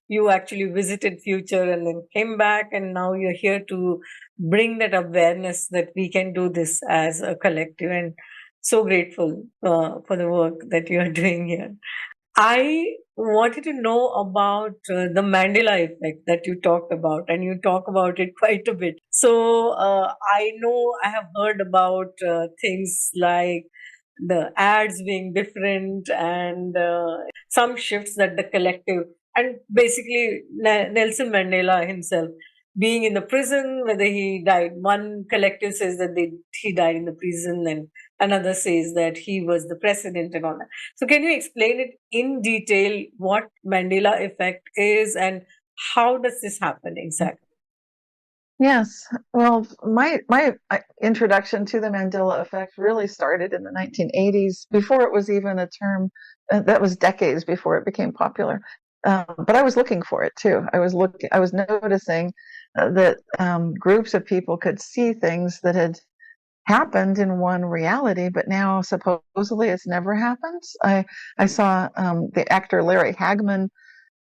you actually visited future and then came back, and now you're here to bring that awareness that we can do this as a collective. And so grateful for the work that you are doing here. I wanted to know about the Mandela effect that you talked about, and you talk about it quite a bit. So I know I have heard about things like the ads being different, and some shifts that the collective, and basically Nelson Mandela himself being in the prison, whether he died. One collective says that he died in the prison, and another says that he was the president and all that. So can you explain it in detail what Mandela effect is and how does this happen exactly? Yes. Well, my introduction to the Mandela effect really started in the 1980s, before it was even a term. That was decades before it became popular. But I was looking for it too. I was noticing that groups of people could see things that had happened in one reality, but now supposedly it's never happened. I saw the actor Larry Hagman.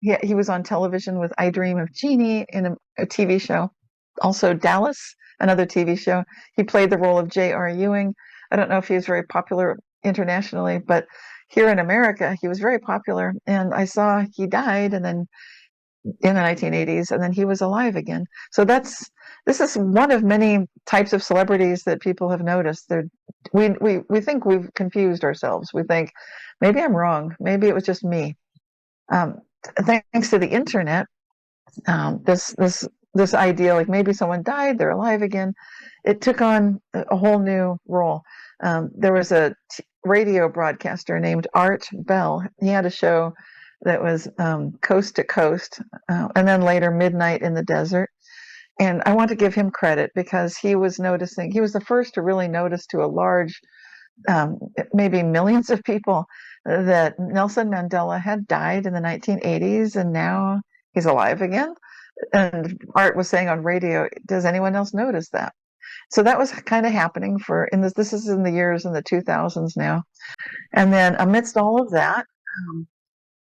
He was on television with I Dream of Jeannie in a TV show. Also Dallas, another TV show. He played the role of J.R. Ewing. I don't know if he was very popular internationally, but here in America, he was very popular. And I saw he died, and then in the 1980s, and then he was alive again. So this is one of many types of celebrities that people have noticed. We think we've confused ourselves. We think maybe I'm wrong. Maybe it was just me. Thanks to the internet, this idea, like maybe someone died, they're alive again, it took on a whole new role. There was a radio broadcaster named Art Bell. He had a show that was Coast to Coast, and then later Midnight in the Desert. And I want to give him credit because he was the first to really notice to a large, maybe millions of people, that Nelson Mandela had died in the 1980s and now he's alive again. And Art was saying on radio, does anyone else notice that? So that was kind of happening this is in the years in the 2000s now. And then amidst all of that,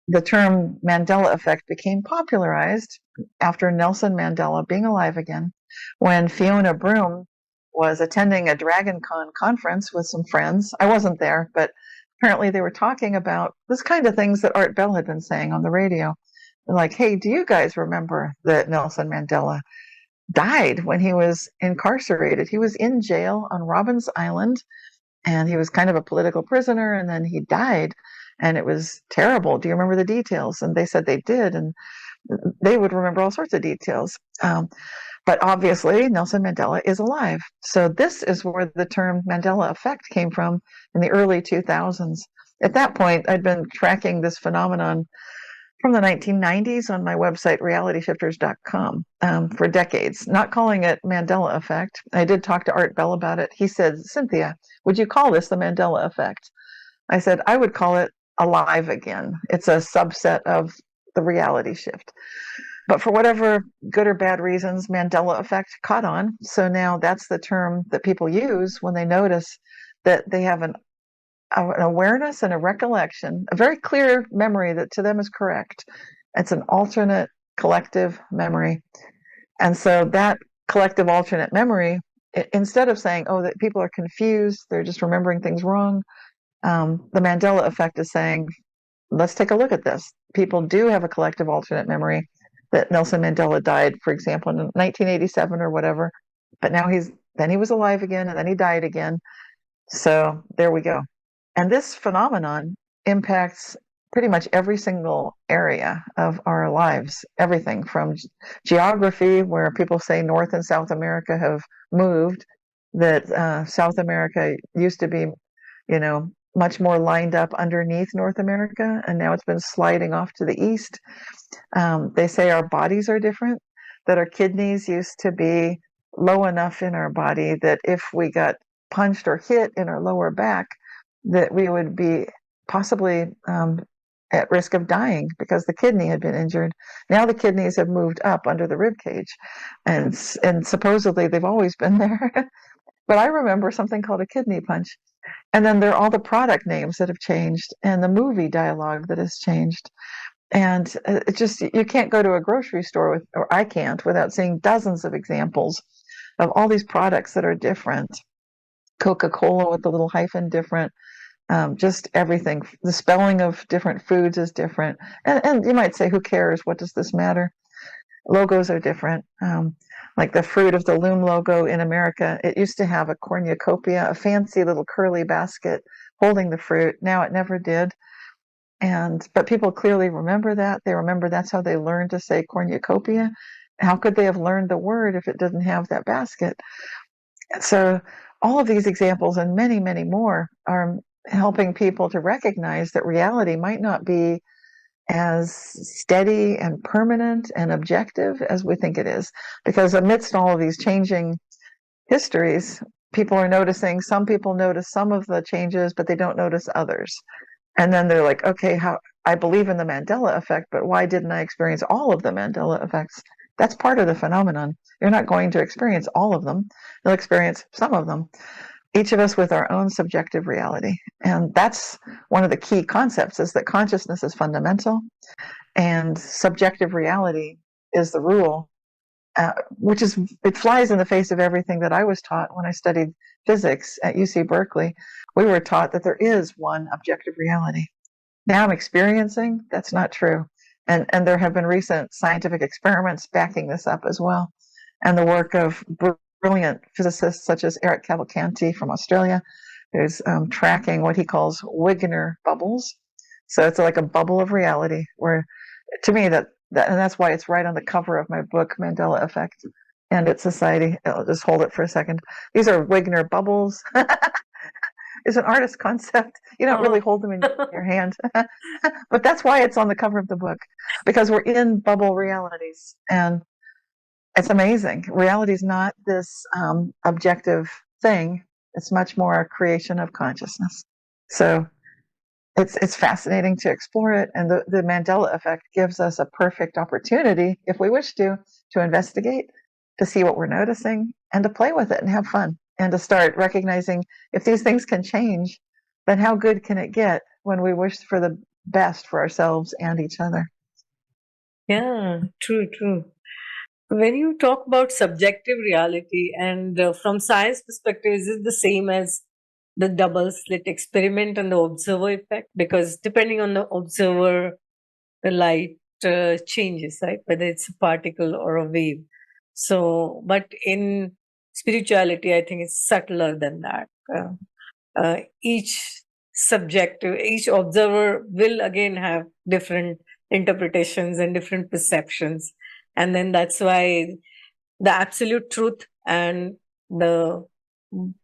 the term Mandela Effect became popularized after Nelson Mandela being alive again, when Fiona Broome was attending a Dragon Con conference with some friends. I wasn't there, but apparently they were talking about this kind of things that Art Bell had been saying on the radio. Like, hey, do you guys remember that Nelson Mandela died when he was incarcerated? He was in jail on Robbins Island, and he was kind of a political prisoner, and then he died, and it was terrible. Do you remember the details? And they said they did, and they would remember all sorts of details. But obviously, Nelson Mandela is alive. So this is where the term Mandela Effect came from in the early 2000s. At that point, I'd been tracking this phenomenon from the 1990s on my website, realityshifters.com, for decades, not calling it Mandela Effect. I did talk to Art Bell about it. He said, Cynthia, would you call this the Mandela Effect? I said, I would call it alive again. It's a subset of the reality shift. But for whatever good or bad reasons, Mandela Effect caught on. So now that's the term that people use when they notice that they have an awareness and a recollection, a very clear memory that to them is correct. It's an alternate collective memory. And so that collective alternate memory, instead of saying, oh, that people are confused, they're just remembering things wrong, the Mandela Effect is saying, let's take a look at this. People do have a collective alternate memory that Nelson Mandela died, for example, in 1987 or whatever, but now he was alive again, and then he died again. So there we go. And this phenomenon impacts pretty much every single area of our lives, everything from geography, where people say North and South America have moved, that South America used to be, much more lined up underneath North America, and now it's been sliding off to the east. They say our bodies are different, that our kidneys used to be low enough in our body that if we got punched or hit in our lower back, that we would be possibly at risk of dying because the kidney had been injured. Now the kidneys have moved up under the rib cage, and supposedly they've always been there. But I remember something called a kidney punch. And then there are all the product names that have changed and the movie dialogue that has changed. And you can't go to a grocery store or I can't, without seeing dozens of examples of all these products that are different. Coca-Cola with the little hyphen different, just everything. The spelling of different foods is different. And you might say, who cares? What does this matter? Logos are different. Like the Fruit of the Loom logo in America, it used to have a cornucopia, a fancy little curly basket holding the fruit. Now it never did. But people clearly remember that. They remember that's how they learned to say cornucopia. How could they have learned the word if it didn't have that basket? So all of these examples and many, many more are helping people to recognize that reality might not be as steady and permanent and objective as we think it is. Because amidst all of these changing histories, people are noticing, some people notice some of the changes, but they don't notice others. And then they're like, okay, I believe in the Mandela Effect, but why didn't I experience all of the Mandela effects? That's part of the phenomenon. You're not going to experience all of them. You'll experience some of them. Each of us with our own subjective reality. And that's one of the key concepts, is that consciousness is fundamental and subjective reality is the rule, it flies in the face of everything that I was taught when I studied physics at UC Berkeley. We were taught that there is one objective reality. Now I'm experiencing that's not true. And there have been recent scientific experiments backing this up as well. And the work of brilliant physicists such as Eric Cavalcanti from Australia, who's tracking what he calls Wigner bubbles. So it's like a bubble of reality where, to me, and that's why it's right on the cover of my book, Mandela Effect and its Society. I'll just hold it for a second. These are Wigner bubbles. It's an artist concept. You don't really hold them in your hand. But that's why it's on the cover of the book, because we're in bubble realities. And it's amazing. Reality is not this objective thing. It's much more a creation of consciousness. So it's fascinating to explore it. And the Mandela Effect gives us a perfect opportunity, if we wish to investigate, to see what we're noticing, and to play with it and have fun, and to start recognizing if these things can change, then how good can it get when we wish for the best for ourselves and each other? Yeah, true, true. When you talk about subjective reality, and from science perspective, is it the same as the double slit experiment and the observer effect? Because depending on the observer, the light changes, right? Whether it's a particle or a wave. So, but in spirituality, I think it's subtler than that. Each observer will again have different interpretations and different perceptions. And then that's why the absolute truth and the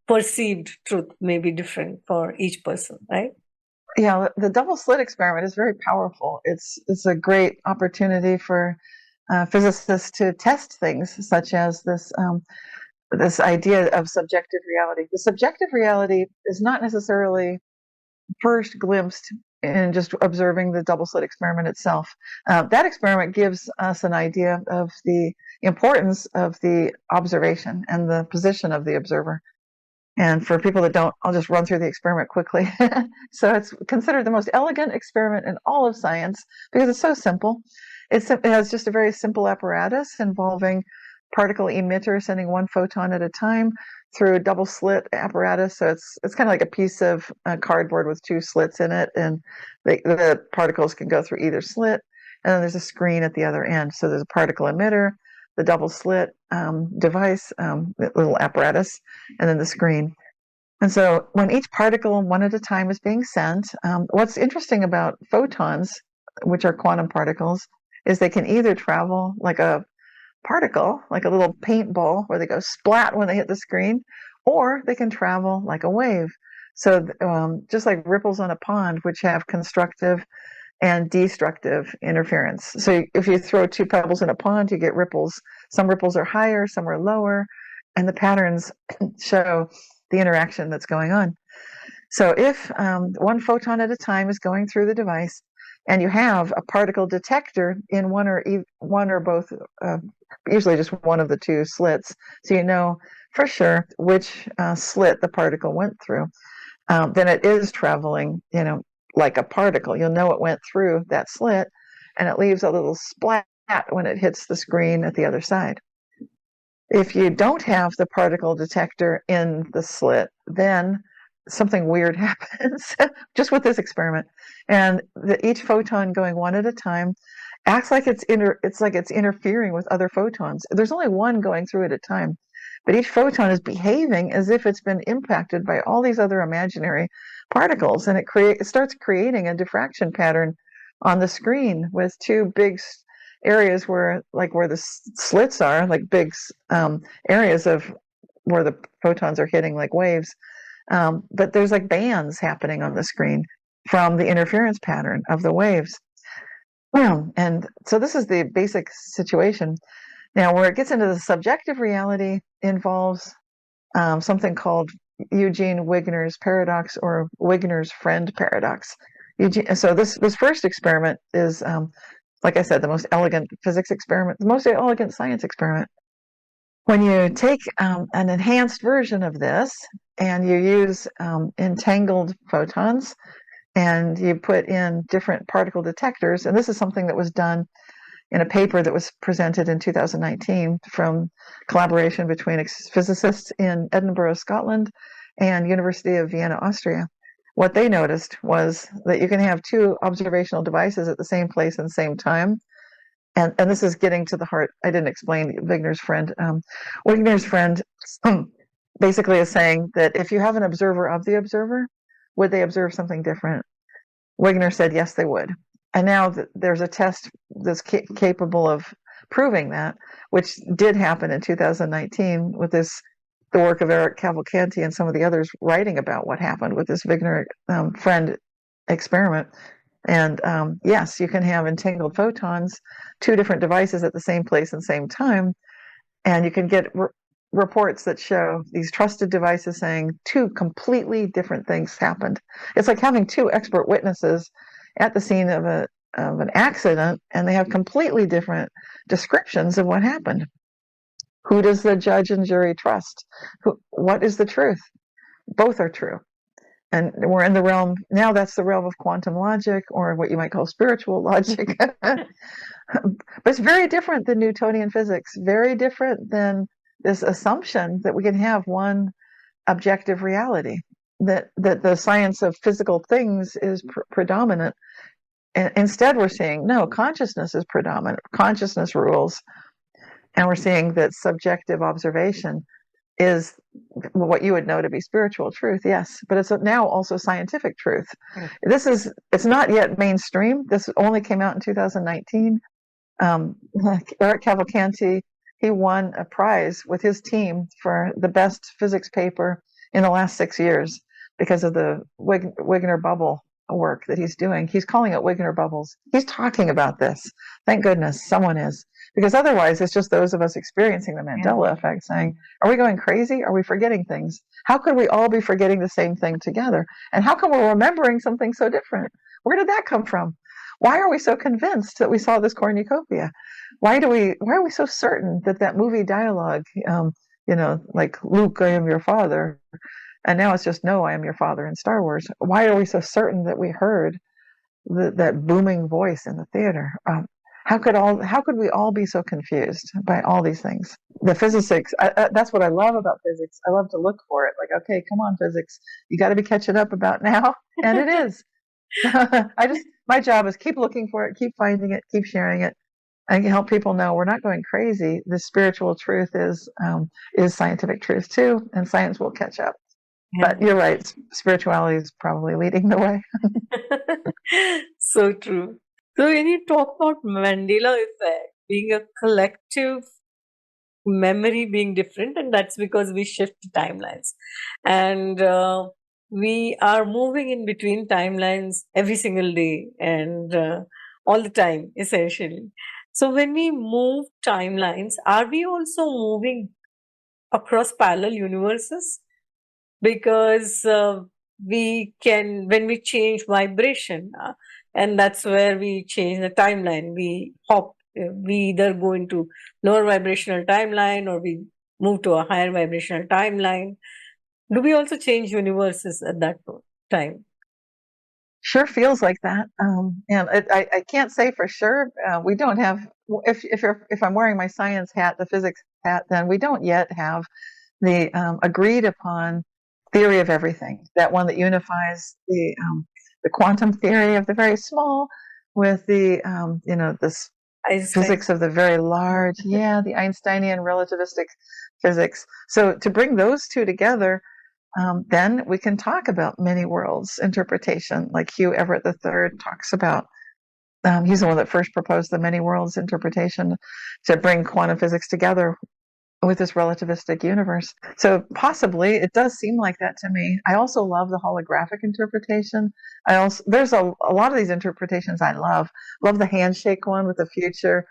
perceived truth may be different for each person, right? Yeah, the double slit experiment is very powerful. It's a great opportunity for physicists to test things such as this idea of subjective reality. The subjective reality is not necessarily first glimpsed in just observing the double slit experiment itself. That experiment gives us an idea of the importance of the observation and the position of the observer. And for people that don't, I'll just run through the experiment quickly. So it's considered the most elegant experiment in all of science because it's so simple. It has just a very simple apparatus involving particle emitter sending one photon at a time through a double slit apparatus. So it's kind of like a piece of cardboard with two slits in it, and the particles can go through either slit. And then there's a screen at the other end. So there's a particle emitter, the double slit device, little apparatus, and then the screen. And so when each particle one at a time is being sent, what's interesting about photons, which are quantum particles, is they can either travel like a particle, like a little paintball where they go splat when they hit the screen, or they can travel like a wave. So just like ripples on a pond, which have constructive and destructive interference. So if you throw two pebbles in a pond, you get ripples. Some ripples are higher, some are lower, and the patterns show the interaction that's going on. So if one photon at a time is going through the device, and you have a particle detector in one or both, usually just one of the two slits, so you know for sure which slit the particle went through, then it is traveling, like a particle. You'll know it went through that slit, and it leaves a little splat when it hits the screen at the other side. If you don't have the particle detector in the slit, then something weird happens just with this experiment. And each photon going one at a time acts like it's interfering with other photons. There's only one going through at a time, but each photon is behaving as if it's been impacted by all these other imaginary particles, and it starts creating a diffraction pattern on the screen with two big areas where the slits are, like big areas of where the photons are hitting like waves. But there's like bands happening on the screen from the interference pattern of the waves. And so this is the basic situation. Now, where it gets into the subjective reality involves something called Eugene Wigner's paradox, or Wigner's friend paradox. So this first experiment is, like I said, the most elegant physics experiment, the most elegant science experiment. When you take an enhanced version of this and you use entangled photons, and you put in different particle detectors, and this is something that was done in a paper that was presented in 2019 from collaboration between physicists in Edinburgh, Scotland, and University of Vienna, Austria. what they noticed was that you can have two observational devices at the same place and same time. And this is getting to the heart. I didn't explain Wigner's friend. Wigner's friend basically is saying that if you have an observer of the observer, would they observe something different? Wigner said yes, they would. And now there's a test that's capable of proving that, which did happen in 2019 with the work of Eric Cavalcanti and some of the others writing about what happened with this Wigner friend experiment. And yes, you can have entangled photons, two different devices at the same place and same time, and you can get reports that show these trusted devices saying two completely different things happened. It's like having two expert witnesses at the scene of an accident, and they have completely different descriptions of what happened. Who does the judge and jury trust? What is the truth? Both are true. And we're in the realm, now that's the realm of quantum logic, or what you might call spiritual logic. But it's very different than Newtonian physics, very different than this assumption that we can have one objective reality, that the science of physical things is predominant. And instead, we're seeing, no, consciousness is predominant, consciousness rules. And we're seeing that subjective observation is what you would know to be spiritual truth, yes, but it's now also scientific truth. It's not yet mainstream. This only came out in 2019. Eric Cavalcanti, he won a prize with his team for the best physics paper in the last 6 years because of the Wigner bubble work that he's doing. He's calling it Wigner bubbles. He's talking about this. Thank goodness someone is. Because otherwise, it's just those of us experiencing the Mandela effect saying, are we going crazy? Are we forgetting things? How could we all be forgetting the same thing together? And how come we're remembering something so different? Where did that come from? Why are we so convinced that we saw this cornucopia? Why are we so certain that movie dialogue, like Luke, I am your father, and now it's just no, I am your father in Star Wars. Why are we so certain that we heard that booming voice in the theater? How could we all be so confused by all these things? The physics, that's what I love about physics. I love to look for it. Like, okay, come on, physics. You got to be catching up about now. And it is. My job is keep looking for it, keep finding it, keep sharing it. I can help people know we're not going crazy. The spiritual truth is scientific truth too, and science will catch up. Yeah. But you're right. Spirituality is probably leading the way. So true. So when you talk about Mandela effect being a collective memory being different, and that's because we shift timelines, and we are moving in between timelines every single day and all the time, essentially. So when we move timelines, are we also moving across parallel universes? Because we can, when we change vibration, and that's where we change the timeline. We either go into lower vibrational timeline or we move to a higher vibrational timeline. Do we also change universes at that time? Sure feels like that. And I can't say for sure. We don't have, if I'm wearing my science hat, the physics hat, then we don't yet have the agreed upon theory of everything, that one that unifies the quantum theory of the very small with the this physics of the very large, the Einsteinian relativistic physics. So to bring those two together, then we can talk about many worlds interpretation, like Hugh Everett III talks about. He's the one that first proposed the many worlds interpretation to bring quantum physics together with this relativistic universe. So possibly it does seem like that to me. I also love the holographic interpretation. There's a lot of these interpretations I love. Love the handshake one with the future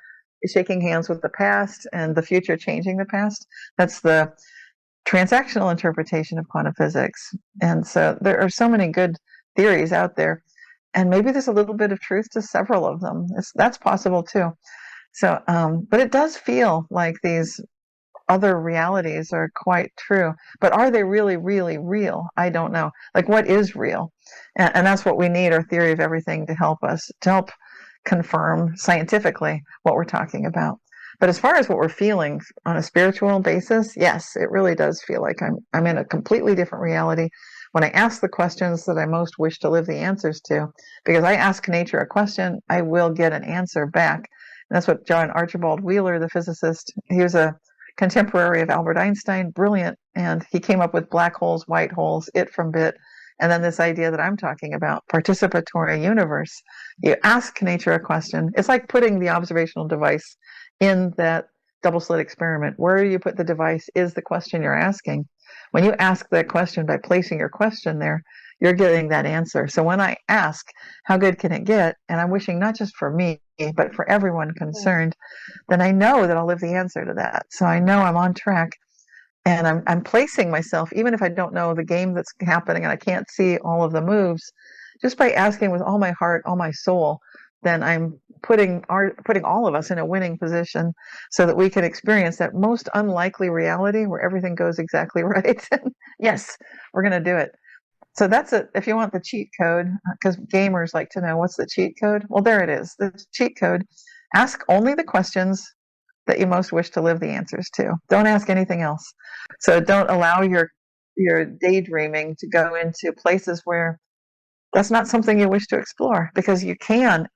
shaking hands with the past and the future changing the past. That's the transactional interpretation of quantum physics. And so there are so many good theories out there. And maybe there's a little bit of truth to several of them. That's possible too. So, but it does feel like these other realities are quite true, but are they really, really real? I don't know. Like, what is real? And that's what we need, our theory of everything, to help us, to help confirm scientifically what we're talking about. But as far as what we're feeling on a spiritual basis, yes, it really does feel like I'm in a completely different reality when I ask the questions that I most wish to live the answers to. Because I ask nature a question, I will get an answer back. And that's what John Archibald Wheeler, the physicist, he was a contemporary of Albert Einstein, brilliant, and he came up with black holes, white holes, it from bit, and then this idea that I'm talking about, participatory universe. You ask nature a question. It's like putting the observational device in that double slit experiment. Where you put the device is the question you're asking. When you ask that question by placing your question there, you're getting that answer. So when I ask, how good can it get? And I'm wishing not just for me, but for everyone concerned, then I know that I'll live the answer to that. So I know I'm on track, and I'm placing myself, even if I don't know the game that's happening and I can't see all of the moves, just by asking with all my heart, all my soul, then I'm putting all of us in a winning position so that we can experience that most unlikely reality where everything goes exactly right. Yes, we're going to do it. So that's it. If you want the cheat code, because gamers like to know what's the cheat code. Well, there it is. The cheat code. Ask only the questions that you most wish to live the answers to. Don't ask anything else. So don't allow your daydreaming to go into places where that's not something you wish to explore, because you can.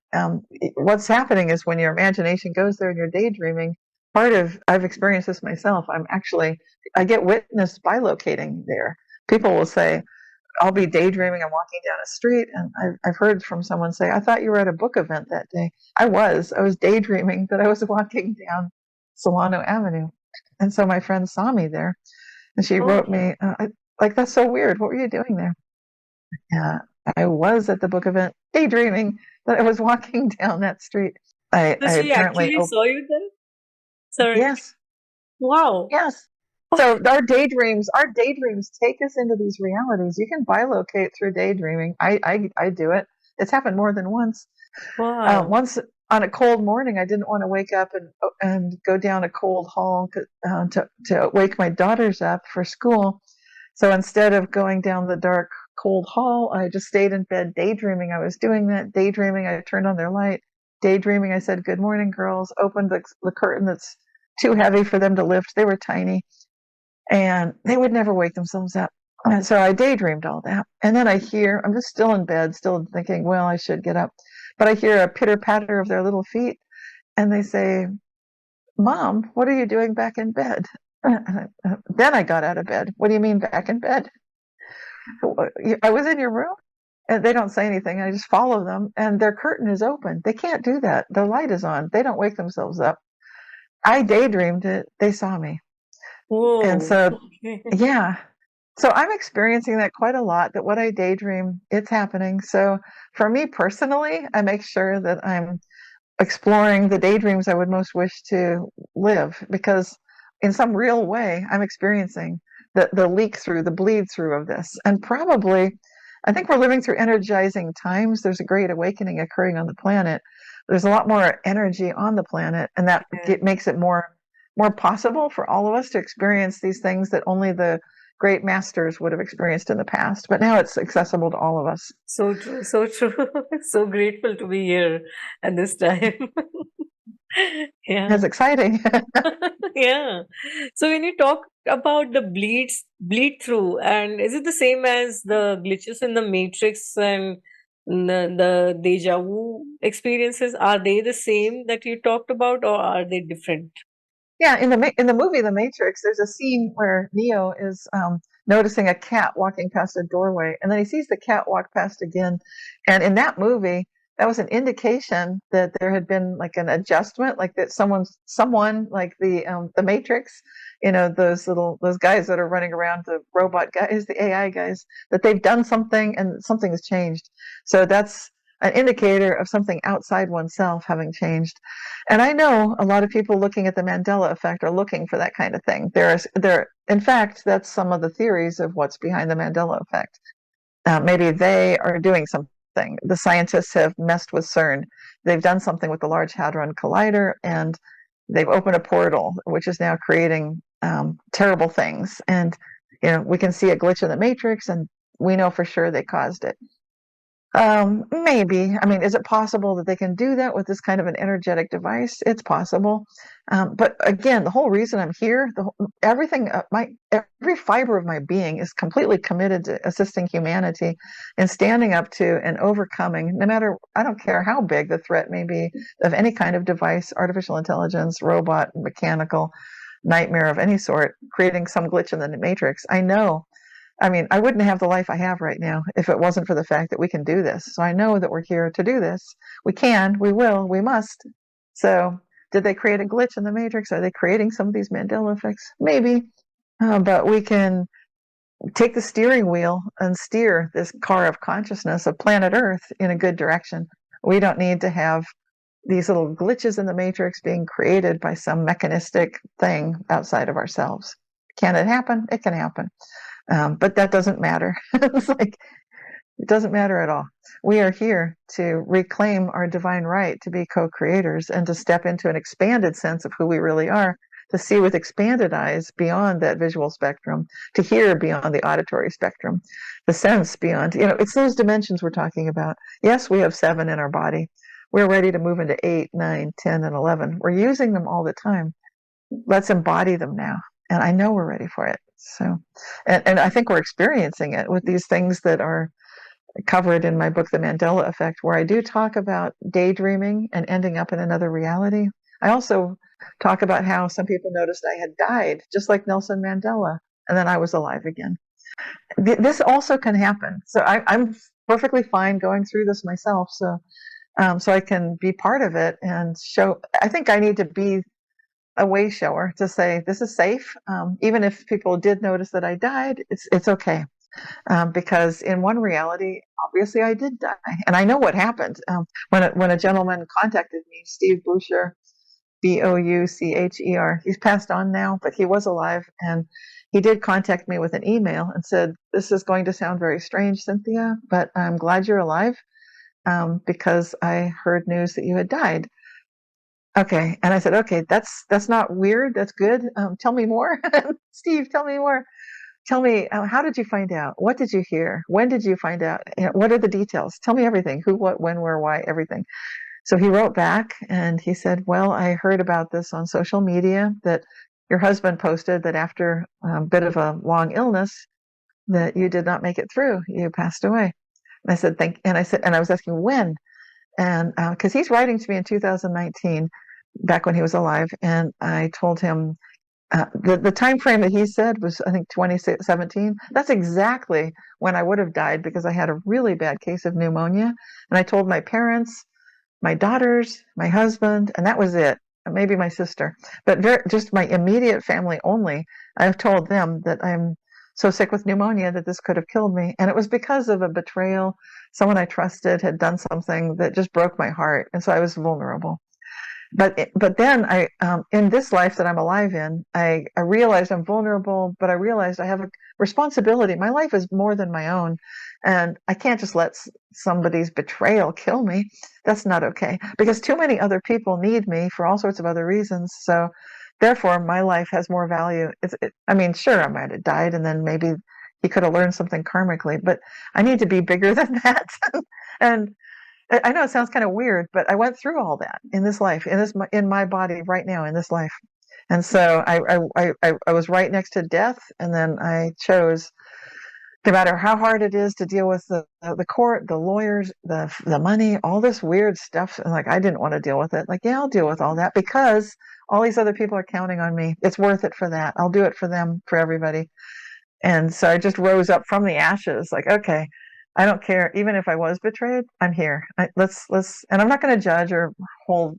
What's happening is when your imagination goes there and you're daydreaming, I've experienced this myself. I get witnessed bilocating there. People will say, I'll be daydreaming. I'm walking down a street, and I've heard from someone say, I thought you were at a book event that day. I was daydreaming that I was walking down Solano Avenue. And so my friend saw me there, and she wrote me, that's so weird. What were you doing there? Yeah, I was at the book event daydreaming that I was walking down that street. So she actually saw you there? Sorry. Yes. Wow. Yes. So our daydreams take us into these realities. You can bilocate through daydreaming. I do it. It's happened more than once. Wow. Once on a cold morning, I didn't want to wake up and go down a cold hall to wake my daughters up for school. So instead of going down the dark, cold hall, I just stayed in bed daydreaming. I was doing that. Daydreaming, I turned on their light. Daydreaming, I said, "Good morning, girls." Opened the curtain that's too heavy for them to lift. They were tiny, and they would never wake themselves up. And so I daydreamed all that. And then I'm just still in bed, still thinking, well, I should get up. But I hear a pitter patter of their little feet, and they say, "Mom, what are you doing back in bed?" Then I got out of bed. "What do you mean back in bed?" "I was in your room." And they don't say anything. I just follow them, and their curtain is open. They can't do that. The light is on. They don't wake themselves up. I daydreamed it. They saw me. Whoa. And so, yeah. So I'm experiencing that quite a lot, that what I daydream, it's happening. So for me personally, I make sure that I'm exploring the daydreams I would most wish to live, because in some real way, I'm experiencing the leak through, the bleed through of this. And probably, I think we're living through energizing times. There's a great awakening occurring on the planet. There's a lot more energy on the planet, and that makes it more possible for all of us to experience these things that only the great masters would have experienced in the past. But now it's accessible to all of us. So true, so true. So grateful to be here at this time. Yeah. It's exciting. Yeah. So when you talk about the bleed through, and is it the same as the glitches in the Matrix and the deja vu experiences? Are they the same that you talked about, or are they different? Yeah, in the movie The Matrix, there's a scene where Neo is noticing a cat walking past a doorway, and then he sees the cat walk past again. And in that movie, that was an indication that there had been like an adjustment, like that someone like the Matrix, those guys that are running around, the robot guys, the AI guys, that they've done something and something has changed. So that's an indicator of something outside oneself having changed. And I know a lot of people looking at the Mandela Effect are looking for that kind of thing. In fact, that's some of the theories of what's behind the Mandela Effect. Maybe they are doing something. The scientists have messed with CERN. They've done something with the Large Hadron Collider, and they've opened a portal, which is now creating terrible things. And we can see a glitch in the Matrix, and we know for sure they caused it. Maybe. I mean, is it possible that they can do that with this kind of an energetic device? It's possible. But again, the whole reason I'm here, everything, every fiber of my being is completely committed to assisting humanity and standing up to and overcoming, no matter, I don't care how big the threat may be of any kind of device, artificial intelligence, robot, mechanical, nightmare of any sort, creating some glitch in the matrix. I mean, I wouldn't have the life I have right now if it wasn't for the fact that we can do this. So I know that we're here to do this. We can, we will, we must. So did they create a glitch in the matrix? Are they creating some of these Mandela effects? Maybe. But we can take the steering wheel and steer this car of consciousness of planet Earth in a good direction. We don't need to have these little glitches in the matrix being created by some mechanistic thing outside of ourselves. Can it happen? It can happen. But that doesn't matter. It's like, it doesn't matter at all. We are here to reclaim our divine right to be co-creators and to step into an expanded sense of who we really are, to see with expanded eyes beyond that visual spectrum, to hear beyond the auditory spectrum, the sense beyond, it's those dimensions we're talking about. Yes, we have 7 in our body. We're ready to move into 8, 9, 10, and 11. We're using them all the time. Let's embody them now. And I know we're ready for it. So, and I think we're experiencing it with these things that are covered in my book, The Mandela Effect, where I do talk about daydreaming and ending up in another reality. I also talk about how some people noticed I had died, just like Nelson Mandela, and then I was alive again. This also can happen. So I'm perfectly fine going through this myself. So I can be part of it and show. I think I need to be a way shower to say this is safe. Even if people did notice that I died, it's okay. Because in one reality, obviously I did die, and I know what happened. When a gentleman contacted me, Steve Boucher, Boucher, he's passed on now, but he was alive, and he did contact me with an email and said, "This is going to sound very strange, Cynthia, but I'm glad you're alive because I heard news that you had died." Okay. And I said, okay, that's not weird. That's good. Tell me more. Steve, tell me more. Tell me, how did you find out? What did you hear? When did you find out? What are the details? Tell me everything. Who, what, when, where, why, everything. So he wrote back and he said, well, I heard about this on social media that your husband posted that after a bit of a long illness that you did not make it through. You passed away. And I said, and I was asking when, and because he's writing to me in 2019, back when he was alive, and I told him the time frame that he said was, I think, 2017. That's exactly when I would have died because I had a really bad case of pneumonia. And I told my parents, my daughters, my husband, and that was it. Maybe my sister, but just my immediate family only. I've told them that I'm so sick with pneumonia that this could have killed me. And it was because of a betrayal. Someone I trusted had done something that just broke my heart. And so I was vulnerable. But then in this life that I'm alive in, I realized I'm vulnerable, but I realized I have a responsibility. My life is more than my own, and I can't just let somebody's betrayal kill me. That's not okay, because too many other people need me for all sorts of other reasons. So therefore, my life has more value. I mean, sure, I might have died, and then maybe he could have learned something karmically, but I need to be bigger than that. And I know it sounds kind of weird, but I went through all that in this life, in my body right now in this life. And so I was right next to death, and then I chose, no matter how hard it is to deal with the court, the lawyers, the money, all this weird stuff, and like I didn't want to deal with it. Like, yeah, I'll deal with all that because all these other people are counting on me. It's worth it for that. I'll do it for them, for everybody. And so I just rose up from the ashes, like, okay, I don't care. Even if I was betrayed, I'm here. Let's, and I'm not going to judge or hold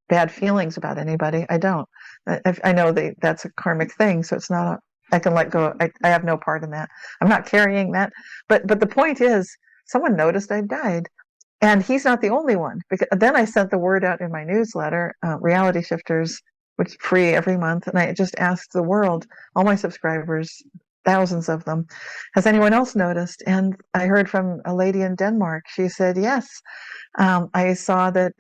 bad feelings about anybody. I don't. I know that's a karmic thing, so it's not. I can let go. I have no part in that. I'm not carrying that. But the point is, someone noticed I died, and he's not the only one. Because then I sent the word out in my newsletter, Reality Shifters, which is free every month, and I just asked the world, all my subscribers, thousands of them, has anyone else noticed? And I heard from a lady in Denmark. She said, yes. I saw that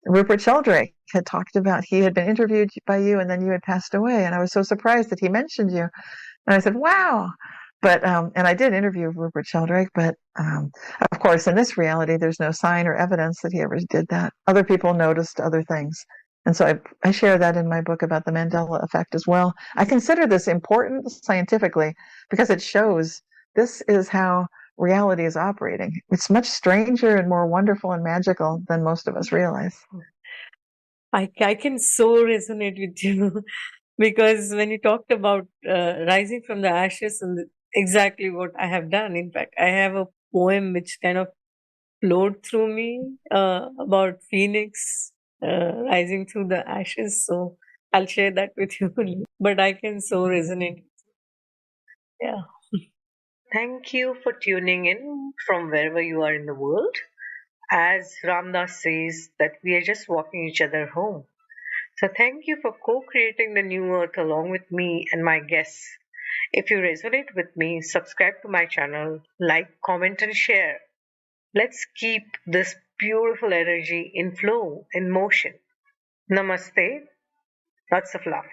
Rupert Sheldrake had talked about, he had been interviewed by you and then you had passed away. And I was so surprised that he mentioned you. And I said, wow. and I did interview Rupert Sheldrake, but of course, in this reality, there's no sign or evidence that he ever did that. Other people noticed other things. And so I share that in my book about the Mandela Effect as well. I consider this important scientifically because it shows this is how reality is operating. It's much stranger and more wonderful and magical than most of us realize. I can so resonate with you because when you talked about rising from the ashes, and exactly what I have done. In fact, I have a poem which kind of flowed through me about Phoenix rising through the ashes. So I'll share that with you. But I can so resonate. Yeah. Thank you for tuning in from wherever you are in the world. As Ramdas says, that we are just walking each other home. So thank you for co-creating the new earth along with me and my guests. If you resonate with me, subscribe to my channel, like, comment, and share. Let's keep this beautiful energy in flow, in motion. Namaste. Lots of love.